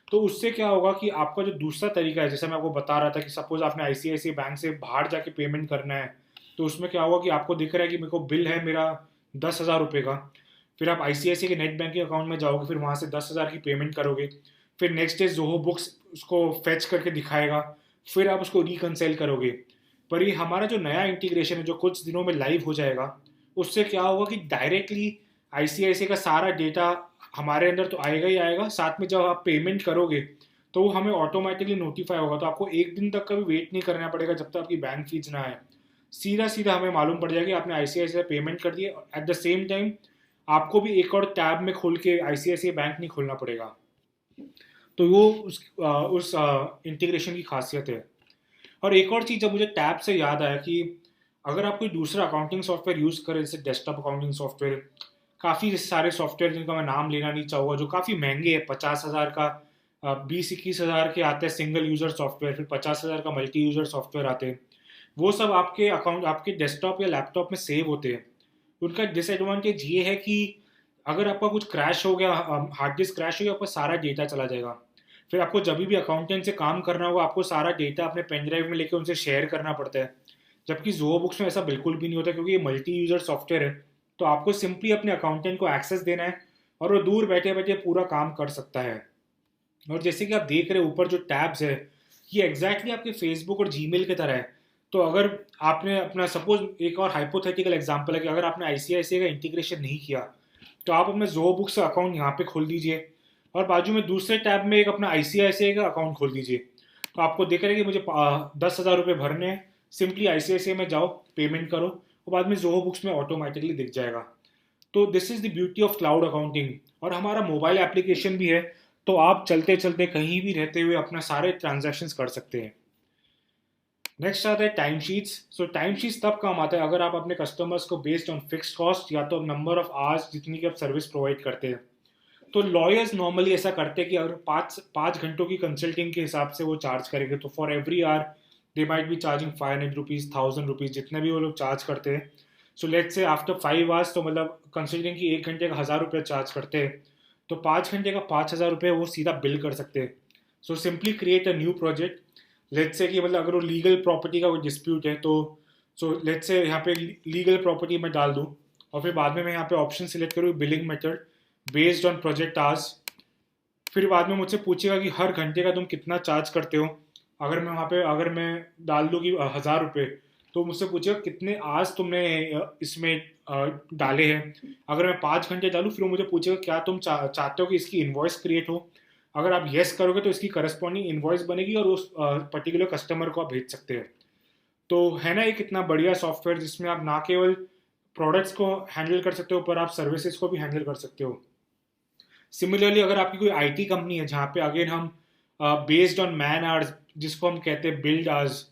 तो उससे क्या होगा कि आपका जो दूसरा तरीका है, जैसे मैं आपको बता रहा था कि सपोज आपने आईसीआईसीआई बैंक से बाहर जाके पेमेंट करना है, तो उसमें क्या होगा कि आपको दिख रहा है कि मेरे को बिल है मेरा 10,000 रुपये का। फिर आप आईसीआईसीआई के नेट बैंकिंग अकाउंट में जाओगे, फिर वहाँ से 10,000 की पेमेंट करोगे। फिर नेक्स्ट डे जोहो बुक्स उसको फेच करके दिखाएगा, फिर आप उसको रिकनसेल करोगे। पर ये हमारा जो नया इंटीग्रेशन है जो कुछ दिनों में लाइव हो जाएगा, उससे क्या होगा कि डायरेक्टली आईसीआईसीआई का सारा डेटा हमारे अंदर तो आएगा ही आएगा, साथ में जब आप पेमेंट करोगे तो वो हमें ऑटोमेटिकली नोटिफाई होगा। तो आपको एक दिन तक का भी वेट नहीं करना पड़ेगा जब तक आपकी बैंक फीस ना आए। सीधा सीधा हमें मालूम पड़ जाएगा कि आपने आईसीआईसीआई पेमेंट कर दिए। एट द सेम टाइम आपको भी एक और टैब में खोल के आईसीआईसीआई बैंक नहीं खोलना पड़ेगा। तो वो उस इंटीग्रेशन की खासियत है। और एक और चीज़ जब मुझे टैब से याद आया कि अगर आप कोई दूसरा अकाउंटिंग सॉफ्टवेयर यूज़ करें, जैसे डेस्कटॉप अकाउंटिंग सॉफ्टवेयर, काफ़ी सारे सॉफ्टवेयर जिनका मैं नाम लेना नहीं चाहूँगा, जो काफ़ी महंगे हैं, 50,000 का 20-21 हज़ार के आते हैं सिंगल यूज़र सॉफ्टवेयर, फिर 50,000 का मल्टी यूज़र सॉफ्टवेयर आते हैं। वो सब आपके अकाउंट, आपके डेस्कटॉप या लैपटॉप में सेव होते हैं। उनका डिसएडवांटेज ये है कि अगर आपका कुछ क्रैश हो गया, हार्ड डिस्क क्रैश हो गया, आपका सारा डेटा चला जाएगा। फिर आपको जब भी अकाउंटेंट से काम करना होगा, आपको सारा डेटा अपने पेन ड्राइव में लेके उनसे शेयर करना पड़ता है। जबकि जोहो बुक्स में ऐसा बिल्कुल भी नहीं होता, क्योंकि ये मल्टी यूजर सॉफ्टवेयर है। तो आपको सिंपली अपने अकाउंटेंट को एक्सेस देना है, और वो दूर बैठे बैठे पूरा काम कर सकता है। और जैसे कि आप देख रहे हैं ऊपर जो टैब्स है, ये एग्जैक्टली आपके फेसबुक और जीमेल की तरह है। तो अगर आपने अपना सपोज, एक और हाइपोथेटिकल एग्जांपल है कि अगर आपने आईसीआईसीआई का इंटीग्रेशन नहीं किया, तो आप अपने जोहो बुक्स का अकाउंट यहाँ पे खोल दीजिए, और बाजू में दूसरे टैब में एक अपना आईसीआईसीआई का अकाउंट खोल दीजिए। तो आपको दिख रहा है कि मुझे 10,000 रुपये भरने हैं, सिंपली आईसीआईसीआई में जाओ, पेमेंट करो, और बाद में जोहो बुक्स में ऑटोमेटिकली दिख जाएगा। तो this is the beauty of cloud accounting. और हमारा मोबाइल एप्लीकेशन भी है, तो आप चलते चलते कहीं भी रहते हुए अपना सारे ट्रांजैक्शंस कर सकते हैं। नेक्स्ट आता है टाइम शीट्स। सो टाइम शीट्स तब काम आता है अगर आप अपने कस्टमर्स को बेस्ड ऑन फिक्स्ड कॉस्ट, या तो नंबर ऑफ आवर्स जितनी की आप सर्विस प्रोवाइड करते हैं। तो लॉयर्स नॉर्मली ऐसा करते हैं कि अगर 5 घंटों की कंसल्टिंग के हिसाब से वो चार्ज करेंगे, तो for every hour they might be charging 500 rupees, 1000 rupees, जितने भी वो लोग चार्ज करते हैं। सो लेट्स से आफ्टर 5 आवर्स, तो मतलब कंसल्टिंग की 1 घंटे का 1,000 रुपये चार्ज करते हैं, तो 5 घंटे का 5,000 रुपये वो सीधा बिल कर सकते हैं। So simply create a new project. Let's say कि मतलब अगर वो लीगल प्रॉपर्टी का कोई डिस्प्यूट है, तो सो लेट्स से यहाँ पे लीगल प्रॉपर्टी मैं डाल दूँ, और फिर बाद में मैं यहाँ पे ऑप्शन सिलेक्ट करूँ billing method based on project hours. फिर बाद में मुझसे पूछेगा कि हर घंटे का तुम कितना चार्ज करते हो। अगर मैं वहाँ पे डाल दूँ कि 1,000 रुपये, तो मुझसे पूछेगा कितने आवर्स तुमने इसमें डाले हैं, अगर मैं 5 घंटे डालूँ फिर वो मुझे पूछेगा क्या तुम चाहते हो कि इसकी इन्वॉइस क्रिएट हो। अगर आप येस करोगे तो इसकी करस्पॉन्डिंग इन्वॉइस बनेगी और उस पर्टिकुलर कस्टमर को आप भेज सकते हैं। तो है ना एक इतना बढ़िया सॉफ्टवेयर जिसमें आप ना केवल प्रोडक्ट्स को हैंडल कर सकते हो पर आप सर्विसेज को भी हैंडल कर सकते हो। सिमिलरली अगर आपकी कोई आईटी कंपनी है जहाँ पे अगेन हम बेस्ड ऑन मैन आवर्स, जिसको हम कहते हैं बिल्ड आवर्स,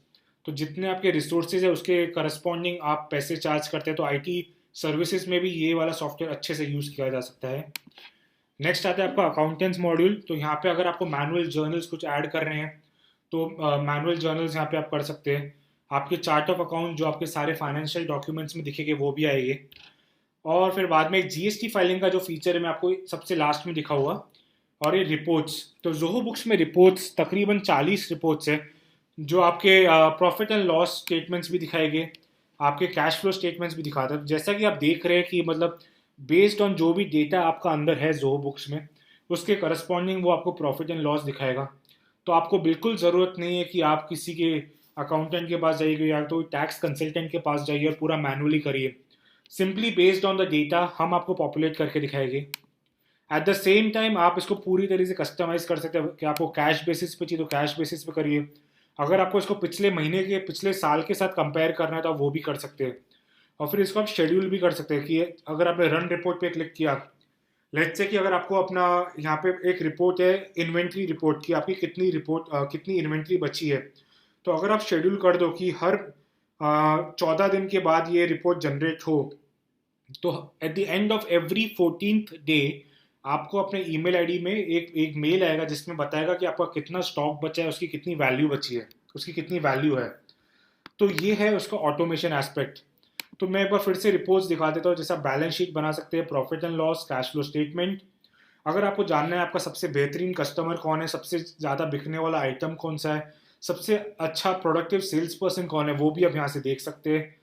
तो जितने आपके रिसोर्सेज है उसके करस्पॉन्डिंग आप पैसे चार्ज करते हैं, तो आईटी सर्विसेज में भी ये वाला सॉफ्टवेयर अच्छे से यूज़ किया जा सकता है। नेक्स्ट आता है आपका अकाउंटेंट्स मॉड्यूल। तो यहाँ पे अगर आपको मैनुअल जर्नल्स कुछ ऐड कर रहे हैं तो मैनुअल जर्नल्स यहाँ पे आप कर सकते हैं। आपके चार्ट ऑफ अकाउंट जो आपके सारे फाइनेंशियल डॉक्यूमेंट्स में दिखेंगे वो भी आएंगे। और फिर बाद में जीएसटी फाइलिंग का जो फीचर है मैं आपको सबसे लास्ट में दिखाऊंगा। और ये रिपोर्ट्स, तो जोहो बुक्स में रिपोर्ट्स तकरीबन 40 रिपोर्ट्स है जो आपके प्रॉफिट एंड लॉस स्टेटमेंट्स भी दिखाएंगे, आपके कैश फ्लो स्टेटमेंट्स भी दिखाते हैं। जैसा कि आप देख रहे हैं कि मतलब बेस्ड ऑन जो भी डेटा आपका अंदर है जोहो बुक्स में, उसके करस्पॉन्डिंग वो आपको प्रॉफिट एंड लॉस दिखाएगा। तो आपको बिल्कुल ज़रूरत नहीं है कि आप किसी के अकाउंटेंट के पास जाइए या तो टैक्स कंसल्टेंट के पास जाइए और पूरा मैनुअली करिए। Simply based on the data हम आपको पॉपुलेट करके दिखाएंगे। एट द सेम टाइम आप इसको पूरी तरीके से कस्टमाइज कर सकते हैं कि आपको कैश बेसिस पे चाहिए तो कैश बेसिस पे करिए। अगर आपको इसको पिछले महीने के पिछले साल के साथ कंपेयर करना है तो आप वो भी कर सकते हैं। और फिर इसको आप शेड्यूल भी कर सकते हैं कि अगर आपने रन रिपोर्ट पे क्लिक किया, लेट्स से कि अगर आपको अपना यहाँ पे एक रिपोर्ट है इन्वेंट्री रिपोर्ट की, आपकी कितनी इन्वेंट्री बची है, तो अगर आप शेड्यूल कर दो कि हर 14 दिन के बाद ये रिपोर्ट जनरेट हो, तो at the end of every 14th day आपको अपने ईमेल आईडी में एक मेल आएगा जिसमें बताएगा कि आपका कितना स्टॉक बचा है, उसकी कितनी वैल्यू बची है, उसकी कितनी वैल्यू है। तो ये है उसका ऑटोमेशन एस्पेक्ट। तो मैं एक बार फिर से रिपोर्ट्स दिखा देता हूँ। जैसा बैलेंस शीट बना सकते हैं, profit and loss, cash flow statement. अगर आपको जानना है आपका सबसे बेहतरीन कस्टमर कौन है, सबसे ज़्यादा बिकने वाला आइटम कौन सा है, सबसे अच्छा प्रोडक्टिव सेल्स पर्सन कौन है, वो भी आप यहाँ से देख सकते हैं।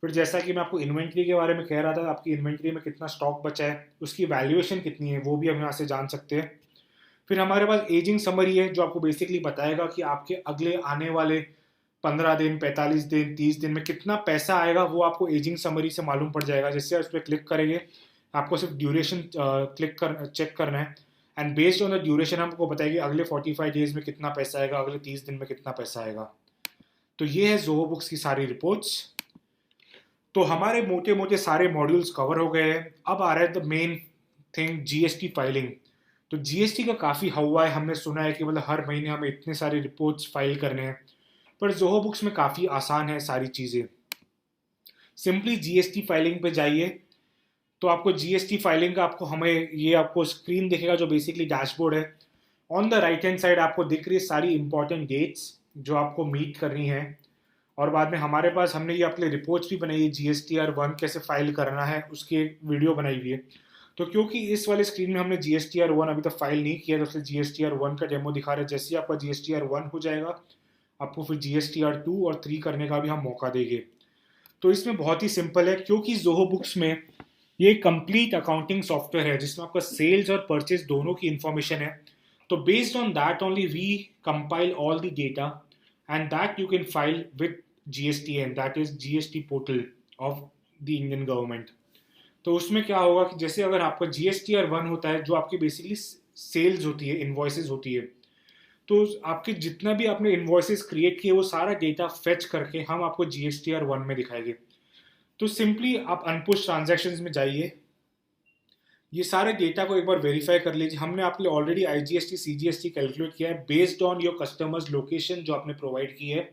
फिर जैसा कि मैं आपको इन्वेंट्री के बारे में कह रहा था, आपकी इन्वेंट्री में कितना स्टॉक बचा है, उसकी वैल्यूएशन कितनी है, वो भी हम यहाँ से जान सकते हैं। फिर हमारे पास एजिंग समरी है जो आपको बेसिकली बताएगा कि आपके अगले आने वाले 15 दिन, 45 दिन, 30 दिन में कितना पैसा आएगा, वो आपको एजिंग समरी से मालूम पड़ जाएगा। जिससे उस पर क्लिक करेंगे आपको सिर्फ ड्यूरेशन चेक करना है, and based on the duration हमको बताएगी अगले 45 डेज में कितना पैसा आएगा, अगले 30 दिन में कितना पैसा आएगा। तो ये है जोहो बुक्स की सारी रिपोर्ट्स। तो हमारे मोटे मोटे सारे मॉड्यूल्स कवर हो गए हैं। अब आ रहा है the main thing, GST filing. तो जीएसटी का काफ़ी हवा है, हमने सुना है कि मतलब हर महीने हमें इतने सारे रिपोर्ट्स फाइल करने हैं, पर जोहो बुक्स में काफ़ी आसान है सारी चीज़ें। सिंपली जीएसटी फाइलिंग पे जाइए तो आपको जीएसटी फाइलिंग का आपको स्क्रीन दिखेगा जो बेसिकली डैशबोर्ड है। On the right hand side आपको दिख रही है सारी इंपॉर्टेंट डेट्स जो आपको मीट करनी है। और बाद में हमारे पास हमने ये अपने रिपोर्ट्स भी बनाई है, GSTR1 कैसे फाइल करना है उसकी एक वीडियो बनाई हुई है। तो क्योंकि इस वाले स्क्रीन में हमने GSTR1 अभी तक फाइल नहीं किया, तो उससे GSTR1 का डेमो दिखा रहे हैं। जैसे ही आपका GSTR1 हो जाएगा आपको फिर GSTR2 और 3 करने का भी हम मौका देंगे। तो इसमें बहुत ही सिंपल है, क्योंकि जोहो बुक्स में ये कंप्लीट अकाउंटिंग सॉफ्टवेयर है जिसमें आपका सेल्स और परचेज दोनों की इंफॉर्मेशन है। तो based on that only we compile all the data and that you can file with GSTN, that is GST portal of the Indian government. तो उसमें क्या होगा कि जैसे अगर आपका GSTR1 होता है जो आपकी बेसिकली सेल्स होती है, इन्वॉइसेस होती है, तो आपके जितना भी आपने इन्वॉइसेस क्रिएट किए वो सारा डेटा फेच करके हम आपको GSTR1 में दिखाएंगे। तो सिंपली आप अनपुश ट्रांजैक्शंस में जाइए, ये सारे डेटा को एक बार वेरीफाई कर लीजिए। हमने आपके लिए ऑलरेडी IGST CGST कैलकुलेट किया है based on your customers location जो आपने प्रोवाइड की है।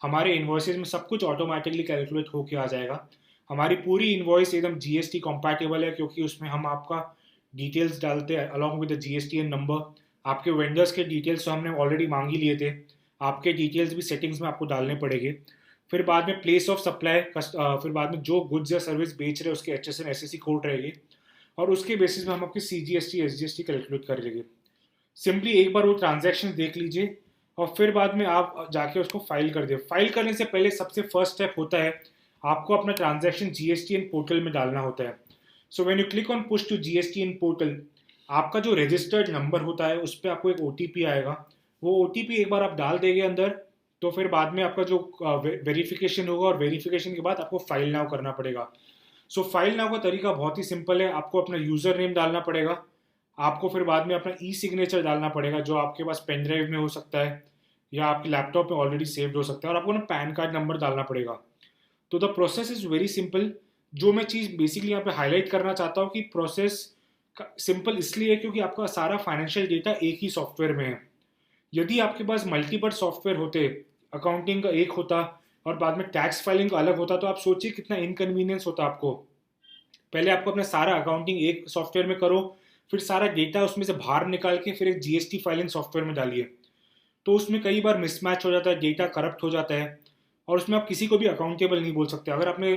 हमारे इन्वॉइसेस में सब कुछ ऑटोमेटिकली कैलकुलेट होके आ जाएगा। हमारी पूरी इन्वॉइस एकदम GST कॉम्पैटिबल है क्योंकि उसमें हम आपका डिटेल्स डालते हैं along with the GSTN number. आपके वेंडर्स के डिटेल्स तो हमने ऑलरेडी मांग ही लिए थे, आपके डिटेल्स भी सेटिंग्स में आपको डालने पड़ेंगे। फिर बाद में प्लेस ऑफ सप्लाई, फिर बाद में जो गुड्स या सर्विस बेच रहे हैं उसके HSN SSC कोड रहेगी, और उसके बेसिस में हम आपकी CGST SGST कैलकुलेट कर लेंगे। सिंपली एक बार वो ट्रांजैक्शन देख लीजिए और फिर बाद में आप जाके उसको फाइल कर दिए। फाइल करने से पहले सबसे फर्स्ट स्टेप होता है आपको अपना ट्रांजैक्शन GSTN पोर्टल में डालना होता है। So when you click on push to GSTN portal, आपका जो रजिस्टर्ड नंबर होता है उस पर आपको एक OTP आएगा। वो OTP एक बार आप डाल देंगे अंदर, तो फिर बाद में आपका जो वेरिफिकेशन होगा और वेरिफिकेशन के बाद आपको फाइल नाउ करना पड़ेगा। सो फाइल नाउ का तरीका बहुत ही सिंपल है, आपको अपना यूज़र नेम डालना पड़ेगा, आपको फिर बाद में अपना ई सिग्नेचर डालना पड़ेगा जो आपके पास पेन ड्राइव में हो सकता है या आपके लैपटॉप में ऑलरेडी सेव्ड हो सकता है, और आपको ना पैन कार्ड नंबर डालना पड़ेगा। तो the process is very simple. जो मैं चीज़ बेसिकली यहाँ पे हाईलाइट करना चाहता हूँ कि प्रोसेस सिंपल इसलिए है क्योंकि आपका सारा फाइनेंशियल डेटा एक ही सॉफ्टवेयर में है। यदि आपके पास मल्टीपल सॉफ्टवेयर होते, अकाउंटिंग का एक होता और बाद में टैक्स फाइलिंग का अलग होता, तो आप सोचिए कितना इनकन्वीनियंस होता आपको। पहले आपको अपना सारा अकाउंटिंग एक सॉफ्टवेयर में करो, फिर सारा डेटा उसमें से बाहर निकाल के फिर एक जीएसटी फाइलिंग सॉफ्टवेयर में डालिए, तो उसमें कई बार मिसमैच हो जाता है, डेटा करप्ट हो जाता है, और उसमें आप किसी को भी अकाउंटेबल नहीं बोल सकते। अगर आपने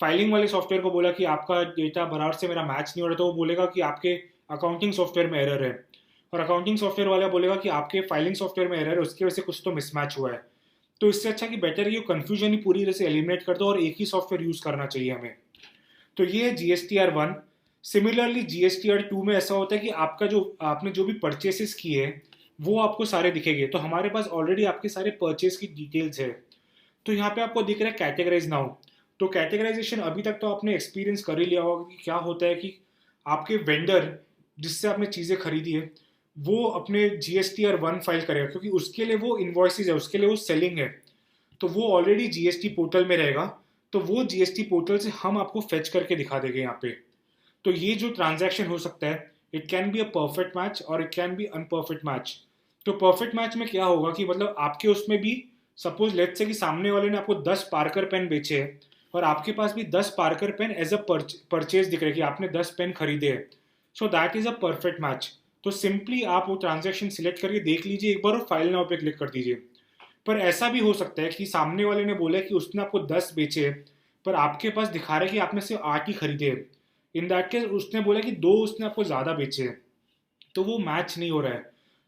फाइलिंग वाले सॉफ्टवेयर को बोला कि आपका डेटा बराबर से मेरा मैच नहीं हो रहा, तो वो बोलेगा कि आपके अकाउंटिंग सॉफ्टवेयर में एरर है, और अकाउंटिंग सॉफ्टवेयर वाला बोलेगा कि आपके फाइलिंग सॉफ्टवेयर में एरर है, उसकी वजह से कुछ तो मिसमैच हुआ है। तो इससे अच्छा कि बेटर ये कन्फ्यूजन ही पूरी तरह से एलिमिनेट कर दो और एक ही सॉफ्टवेयर यूज़ करना चाहिए हमें। तो ये है GSTR 1। सिमिलरली GSTR 2 में ऐसा होता है कि आपका जो आपने जो भी परचेसेस किए हैं वो आपको सारे दिखेंगे। तो हमारे पास ऑलरेडी आपके सारे परचेस की डिटेल्स है। तो यहाँ पे आपको दिख रहा है कैटेगराइज नाउ। तो कैटेगराइजेशन अभी तक तो आपने एक्सपीरियंस कर ही लिया होगा कि क्या होता है कि आपके वेंडर जिससे आपने चीज़ें खरीदी है वो अपने GSTR 1 फाइल करेगा, क्योंकि उसके लिए वो इन्वॉइसेज है, उसके लिए वो सेलिंग है, तो वो ऑलरेडी जीएसटी पोर्टल में रहेगा। तो वो जीएसटी पोर्टल से हम आपको फेच करके दिखा देंगे यहाँ पे। तो ये जो ट्रांजैक्शन हो सकता है, it can be a perfect match और it can B imperfect match. तो परफेक्ट मैच में क्या होगा कि मतलब आपके उसमें भी सपोज लेट्स से कि सामने वाले ने आपको 10 पार्कर पेन बेचे हैं और आपके पास भी 10 Parker pen as a purchase दिख रहे हैं कि आपने 10 पेन खरीदे हैं। So that is a perfect match. तो सिंपली आप वो ट्रांजेक्शन सिलेक्ट करके देख लीजिए एक बार और फाइल नाउ पे क्लिक कर दीजिए। पर ऐसा भी हो सकता है कि सामने वाले ने बोला कि उसने आपको 10 बेचे पर आपके पास दिखा रहा है कि आपने सिर्फ 8 ही खरीदे। इन दैट केस उसने बोला कि 2 उसने आपको ज़्यादा बेचे, तो वो मैच नहीं हो रहा है।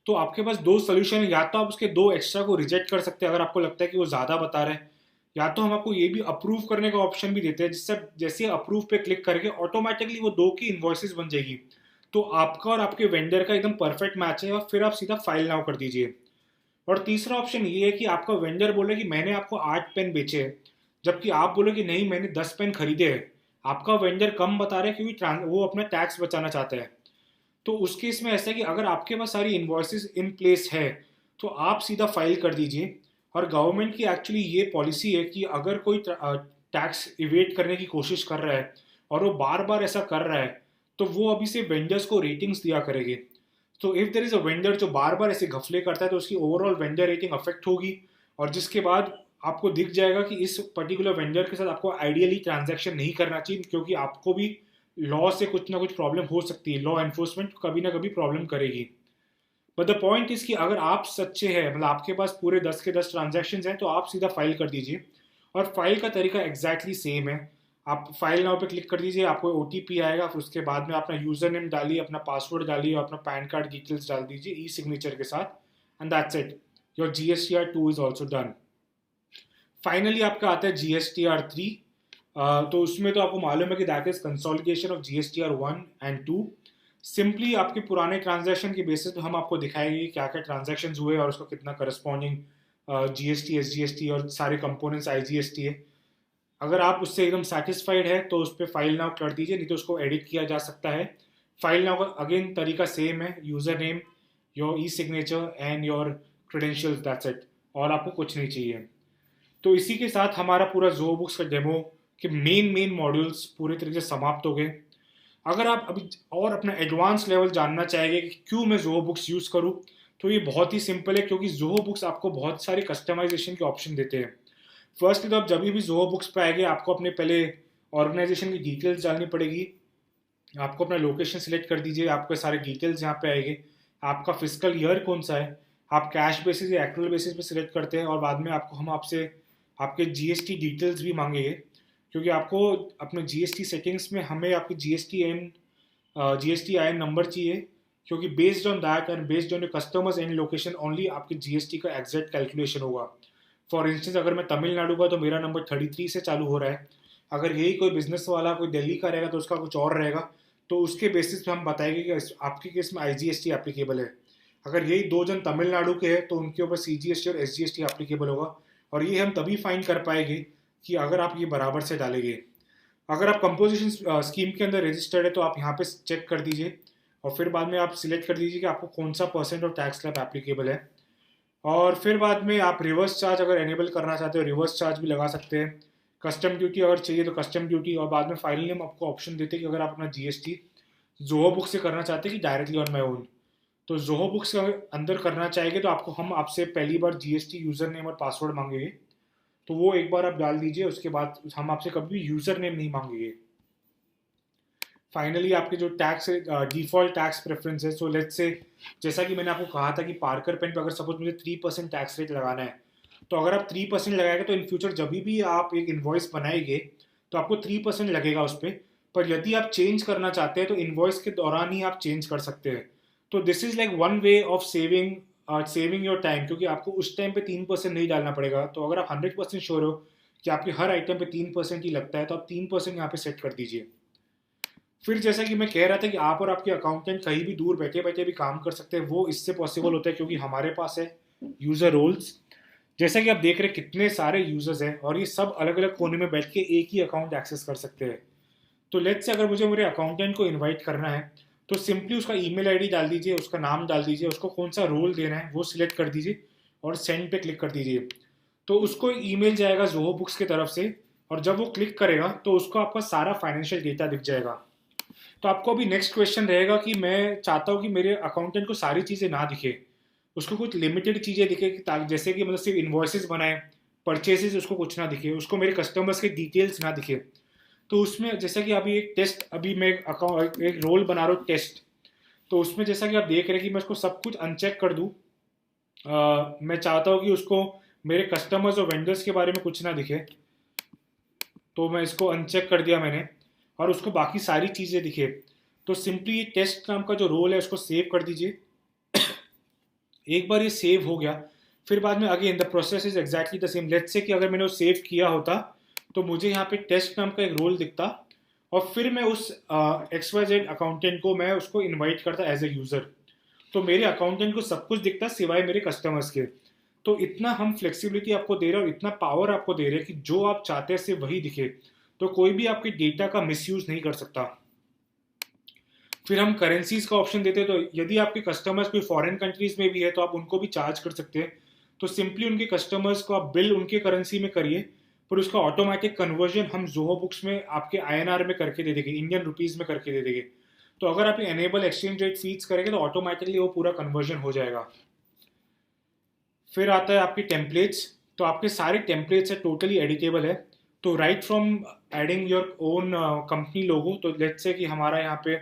तो आपके पास दो सोल्यूशन है, या तो आप उसके 2 एक्स्ट्रा को रिजेक्ट कर सकते हैं अगर आपको लगता है कि वो ज़्यादा बता रहा है, या तो हम आपको ये भी अप्रूव करने का ऑप्शन भी देते हैं जिससे जैसे अप्रूव पे क्लिक करके ऑटोमेटिकली वो 2 की इन्वॉइसेस बन जाएगी। तो आपका और आपके वेंडर का एकदम परफेक्ट मैच है और फिर आप सीधा फाइल नाउ कर दीजिए। और तीसरा ऑप्शन ये है कि आपका वेंडर बोले कि मैंने आपको 8 पेन बेचे हैं, जबकि आप बोले कि नहीं मैंने 10 पेन खरीदे हैं। आपका वेंडर कम बता रहा है क्योंकि वो अपना टैक्स बचाना चाहता है। तो उस केस में ऐसा है कि अगर आपके पास सारी इन्वॉइसेस इन प्लेस है तो आप सीधा फाइल कर दीजिए। और गवर्नमेंट की एक्चुअली ये पॉलिसी है कि अगर कोई टैक्स इवेट करने की कोशिश कर रहा है और वो बार बार ऐसा कर रहा है, तो वो अभी से वेंडर्स को रेटिंग्स दिया करेंगे। तो if there is a vendor जो बार बार ऐसे घफले करता है तो उसकी ओवरऑल वेंडर रेटिंग अफेक्ट होगी, और जिसके बाद आपको दिख जाएगा कि इस पर्टिकुलर वेंडर के साथ आपको आइडियली ट्रांजैक्शन नहीं करना चाहिए, क्योंकि आपको भी लॉ से कुछ ना कुछ प्रॉब्लम हो सकती है, लॉ एनफोर्समेंट कभी ना कभी प्रॉब्लम करेगी। बट द पॉइंट इज कि अगर आप सच्चे हैं, मतलब आपके पास पूरे 10 के 10 ट्रांजेक्शन हैं, तो आप सीधा फाइल कर दीजिए। और फाइल का तरीका एग्जैक्टली सेम है। आप फाइल नाउ पे क्लिक कर दीजिए, आपको OTP आएगा, फिर उसके बाद में अपना यूजर नेम डालिए, अपना पासवर्ड डालिए और अपना पैन कार्ड डिटेल्स डाल दीजिए ई सिग्नेचर के साथ, and that's it. Your GSTR 2 is also done. Finally आपका आता है GSTR 3। तो उसमें तो आपको मालूम है कि that is consolidation of GSTR 1 and 2। Simply आपके पुराने ट्रांजैक्शन के बेसिस पे हम आपको दिखाएंगे कि क्या क्या ट्रांजैक्शन हुए और उसका कितना करस्पॉन्डिंग GST SGST और सारे कंपोनेंट्स IGST है। अगर आप उससे एकदम सेटिस्फाइड है तो उस पर फाइल नाउ कर दीजिए, नहीं तो उसको एडिट किया जा सकता है। फाइल नाउ का अगेन तरीका सेम है, user name, your E signature and your credentials, that's it. और आपको कुछ नहीं चाहिए। तो इसी के साथ हमारा पूरा ज़ो बुक्स का डेमो के मेन मेन मॉड्यूल्स पूरे तरीके से समाप्त हो गए। अगर आप अभी और अपना एडवांस लेवल जानना चाहेंगे कि क्यों मैं ज़ोहो बुक्स यूज़ करूँ, तो ये बहुत ही सिंपल है, क्योंकि ज़ोहो बुक्स आपको बहुत सारे कस्टमाइजेशन के ऑप्शन देते हैं। फर्स्ट तो आप जब भी ज़ोहो बुक्स पे आएंगे आपको अपने पहले ऑर्गेनाइजेशन की डिटेल्स डालनी पड़ेगी। आपको अपना लोकेशन सिलेक्ट कर दीजिए, आपके सारे डिटेल्स यहाँ पे आएंगे। आपका फिजिकल ईयर कौन सा है, आप कैश बेसिस या एक्चुअल बेसिस पे सिलेक्ट करते हैं, और बाद में आपको हम आपसे आपके GST डिटेल्स भी मांगेंगे, क्योंकि आपको अपने GST सेटिंग्स में हमें आपकी GST IN नंबर चाहिए, क्योंकि based on that and based on your customers and location only आपके GST का एग्जैक्ट कैलकुलेशन होगा। फॉर इंस्टेंस अगर मैं तमिलनाडु का तो मेरा नंबर 33 से चालू हो रहा है, अगर यही कोई बिजनेस वाला कोई दिल्ली का रहेगा तो उसका कुछ और रहेगा। तो उसके बेसिस पे हम बताएंगे कि आपके केस में IGST एप्लीकेबल है। अगर यही 2 जन तमिलनाडु के हैं तो उनके ऊपर CGST और SGST एप्लीकेबल होगा, और ये हम तभी फाइन कर पाएंगे कि अगर आप ये बराबर से डालेंगे। अगर आप कंपोजिशन स्कीम के अंदर रजिस्टर्ड है तो आप यहाँ पे चेक कर दीजिए, और फिर बाद में आप सिलेक्ट कर दीजिए कि आपको कौन सा percent of tax slab applicable है। और फिर बाद में आप रिवर्स चार्ज अगर एनेबल करना चाहते हो रिवर्स चार्ज भी लगा सकते हैं। कस्टम ड्यूटी अगर चाहिए तो कस्टम ड्यूटी, और बाद में फाइनली हम आपको ऑप्शन देते हैं कि अगर आप अपना जीएसटी जोहो बुक से करना चाहते हैं कि डायरेक्टली ऑन माई ओन। तो जोहो बुक्स के अंदर करना चाहेंगे तो आपको हम आपसे पहली बार जीएसटी यूज़र नेम और पासवर्ड मांगेंगे, तो वो एक बार आप डाल दीजिए, उसके बाद हम आपसे कभी भी यूज़र नेम नहीं मांगेंगे। फाइनली आपके जो टैक्स डिफॉल्ट टैक्स प्रेफरेंस है, सो लेट्स से जैसा कि मैंने आपको कहा था कि पार्कर पेन पर अगर सपोज मुझे 3% टैक्स रेट लगाना है, तो अगर आप 3% लगाएंगे तो इन फ्यूचर जब भी आप एक इन्वॉइस बनाएंगे तो आपको 3% लगेगा उस पर यदि आप चेंज करना चाहते हैं तो इन्वॉइस के दौरान ही आप चेंज कर सकते हैं। तो this is like one way of saving your time, क्योंकि आपको उस टाइम पे 3% नहीं डालना पड़ेगा। तो अगर आप 100% श्योर हो कि आपके हर आइटम पे 3% ही लगता है तो आप 3% यहाँ पे सेट कर दीजिए। फिर जैसा कि मैं कह रहा था कि आप और आपके अकाउंटेंट कहीं भी दूर बैठे बैठे भी काम कर सकते हैं, वो इससे पॉसिबल होता है क्योंकि हमारे पास है यूज़र रोल्स। जैसा कि आप देख रहे हैं कितने सारे यूजर्स हैं और ये सब अलग अलग कोने में बैठ के एक ही अकाउंट एक्सेस कर सकते हैं। तो लेट्स से अगर मुझे मेरे अकाउंटेंट को इनवाइट करना है तो सिंपली उसका ईमेल आईडी डाल दीजिए, उसका नाम डाल दीजिए, उसको कौन सा रोल देना है वो सिलेक्ट कर दीजिए और सेंड पे क्लिक कर दीजिए। तो उसको ईमेल जाएगा जोहो बुक्स की तरफ से, और जब वो क्लिक करेगा तो उसको आपका सारा फाइनेंशियल डेटा दिख जाएगा। तो आपको अभी नेक्स्ट क्वेश्चन रहेगा कि मैं चाहता हूँ कि मेरे अकाउंटेंट को सारी चीज़ें ना दिखे, उसको कुछ लिमिटेड चीज़ें दिखे कि जैसे कि मतलब सिर्फ इन्वॉइसेस बनाए, परचेसेस उसको कुछ ना दिखे, उसको मेरे कस्टमर्स के डिटेल्स ना दिखे। तो उसमें जैसा कि अभी एक टेस्ट, अभी मैं अकाउंट एक रोल बना रहा हूँ टेस्ट, तो उसमें जैसा कि आप देख रहे हैं कि मैं उसको सब कुछ अनचेक कर दूँ। मैं चाहता हूँ कि उसको मेरे कस्टमर्स और वेंडर्स के बारे में कुछ ना दिखे, तो मैं इसको अनचेक कर दिया मैंने, और उसको बाकी सारी चीज़ें दिखे। तो सिंपली टेस्ट नाम का जो रोल है उसको सेव कर दीजिए। एक बार ये सेव हो गया फिर बाद में again the process is exactly the same. Let's say कि अगर मैंने वो सेव किया होता तो मुझे यहाँ पे टेस्ट नाम का एक रोल दिखता, और फिर मैं उस XYZ अकाउंटेंट को मैं उसको इनवाइट करता एज ए यूज़र, तो मेरे अकाउंटेंट को सब कुछ दिखता सिवाय मेरे कस्टमर्स के। तो इतना हम फ्लेक्सिबिलिटी आपको दे रहे हैं और इतना पावर आपको दे रहे हैं कि जो आप चाहते हैं सिर्फ वही दिखे, तो कोई भी आपके डेटा का मिसयूज नहीं कर सकता। फिर हम करेंसीज का ऑप्शन देते हैं, तो यदि आपके कस्टमर्स कोई फॉरेन कंट्रीज में भी है तो आप उनको भी चार्ज कर सकते हैं। तो सिंपली उनके कस्टमर्स को आप बिल उनके करेंसी में करिए, पर उसका ऑटोमेटिक कन्वर्जन हम जोहो बुक्स में आपके INR में करके दे देंगे, इंडियन रुपीज़ में करके दे देंगे। तो अगर आप एनेबल एक्सचेंज रेट फीड्स करेंगे तो ऑटोमेटिकली वो पूरा कन्वर्जन हो जाएगा। फिर आता है आपके टेम्पलेट्स, तो आपके सारे टेम्पलेट्स है टोटली एडिटेबल है। तो right from adding your own company लोगो, तो लेट्स से कि हमारा यहाँ पे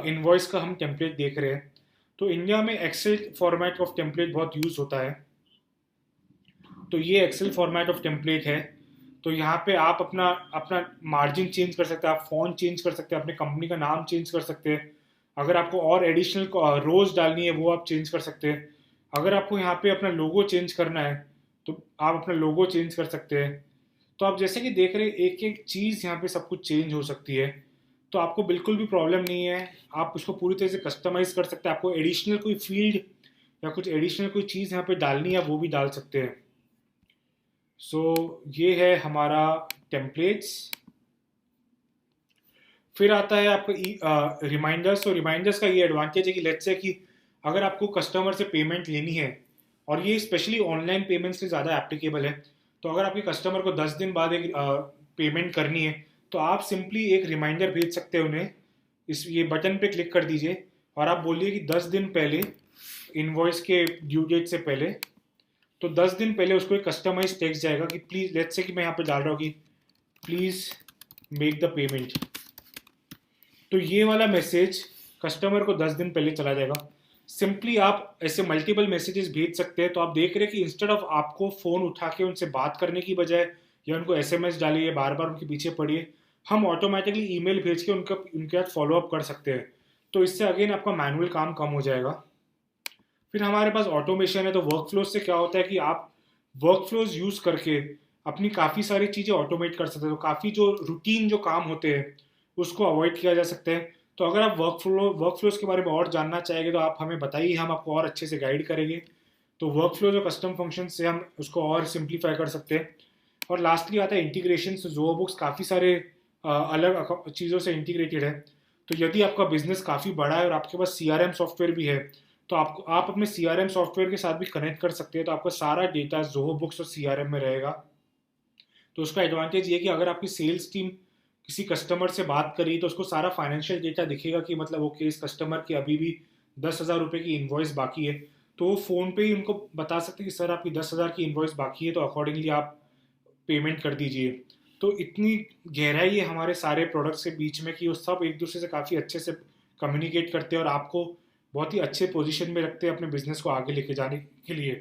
इनवॉइस का हम टेम्पलेट देख रहे हैं, तो इंडिया में एक्सेल फॉर्मेट ऑफ टेम्पलेट बहुत यूज़ होता है। तो ये एक्सेल फॉर्मेट ऑफ टेम्पलेट है। तो यहाँ पे आप अपना अपना मार्जिन चेंज कर सकते हैं, आप फॉन्ट चेंज कर सकते हैं, अपने कंपनी का नाम चेंज कर सकते हैं। अगर आपको और एडिशनल रोज डालनी है वो आप चेंज कर सकते हैं। अगर आपको यहाँ पे अपना लोगो चेंज करना है तो आप अपना लोगो चेंज कर सकते हैं। तो आप जैसे कि देख रहे हैं एक एक चीज़ यहाँ पे सब कुछ चेंज हो सकती है, तो आपको बिल्कुल भी प्रॉब्लम नहीं है। आप उसको पूरी तरह से कस्टमाइज कर सकते हैं। आपको एडिशनल कोई फील्ड या कुछ एडिशनल कोई चीज़ यहाँ पे डालनी है वो भी डाल सकते हैं। सो ये है हमारा टेम्पलेट्स। फिर आता है आपका रिमाइंडर्स। तो रिमाइंडर्स का ये एडवांटेज है कि लेट्स से कि अगर आपको कस्टमर से पेमेंट लेनी है, और ये स्पेशली ऑनलाइन पेमेंट्स से ज़्यादा एप्लीकेबल है, तो अगर आपके कस्टमर को 10 दिन बाद एक पेमेंट करनी है तो आप सिंपली एक रिमाइंडर भेज सकते हैं उन्हें। ये बटन पे क्लिक कर दीजिए और आप बोलिए कि 10 दिन पहले, इनवॉइस के ड्यू डेट से पहले, तो 10 दिन पहले उसको एक कस्टमाइज टेक्स्ट जाएगा कि प्लीज़, लेट्स से कि मैं यहाँ पे डाल रहा हूँ कि प्लीज़ मेक द पेमेंट। तो ये वाला मैसेज कस्टमर को 10 दिन पहले चला जाएगा। सिंपली आप ऐसे मल्टीपल मैसेजेस भेज सकते हैं। तो आप देख रहे हैं कि इंस्टेड ऑफ आपको फ़ोन उठा के उनसे बात करने की बजाय या उनको SMS डालिए, बार बार उनके पीछे पड़िए, हम ऑटोमेटिकली ईमेल भेज के उनके साथ फॉलोअप कर सकते हैं। तो इससे अगेन आपका मैनुअल काम कम हो जाएगा। फिर हमारे पास ऑटोमेशन है। तो वर्क फ्लोज से क्या होता है कि आप वर्क फ्लोज यूज़ करके अपनी काफ़ी सारी चीज़ें ऑटोमेट कर सकते हैं। तो काफ़ी जो रूटीन जो काम होते हैं उसको अवॉइड किया जा सकता है। तो अगर आप वर्क फ्लोज के बारे में और जानना चाहेंगे तो आप हमें बताइए, हम आपको और अच्छे से गाइड करेंगे। तो वर्क फ्लोज और कस्टम फंक्शन से हम उसको और सिंप्लीफाई कर सकते हैं। और लास्टली आता है इंटीग्रेशन। जो बुक्स काफ़ी सारे अलग चीज़ों से इंटीग्रेटेड है। तो यदि आपका बिजनेस काफ़ी बड़ा है और आपके पास सीआरएम सॉफ्टवेयर भी है, तो आप अपने सीआरएम सॉफ्टवेयर के साथ भी कनेक्ट कर सकते हैं, तो आपका सारा डेटा जोहो बुक्स और सीआरएम में रहेगा। तो उसका एडवांटेज ये कि अगर आपकी सेल्स टीम किसी कस्टमर से बात करी तो उसको सारा फाइनेंशियल डेटा दिखेगा कि मतलब ओके इस कस्टमर की अभी भी 10,000 रुपये की इन्वॉइस बाकी है, तो वो फ़ोन पे ही उनको बता सकते हैं कि सर आपकी 10,000 की इन्वॉइस बाकी है, तो अकॉर्डिंगली आप पेमेंट कर दीजिए। तो इतनी गहराई है हमारे सारे प्रोडक्ट्स के बीच में कि वो सब एक दूसरे से काफ़ी अच्छे से कम्युनिकेट करते हैं और आपको बहुत ही अच्छे पोजीशन में रखते हैं अपने बिजनेस को आगे लेके जाने के लिए।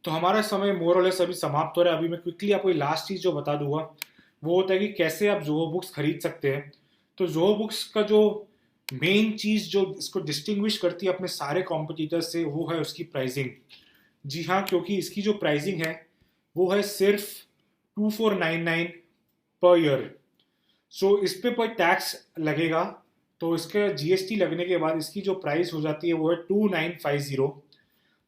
तो हमारा समय मोर और लेस अभी समाप्त हो रहा है। अभी मैं क्विकली आपको लास्ट चीज़ जो बता दूंगा वो होता है कि कैसे आप जोहो बुक्स खरीद सकते हैं। तो जोहो बुक्स का जो मेन चीज़ जो इसको डिस्टिंग्विश करती है अपने सारे कॉम्पिटिटर्स से वो है उसकी प्राइसिंग। जी हाँ, क्योंकि इसकी जो प्राइसिंग है वो है सिर्फ 2499 पर ईयर। सो इस पे पर टैक्स लगेगा, तो इसका जीएसटी लगने के बाद इसकी जो प्राइस हो जाती है वो है 2950।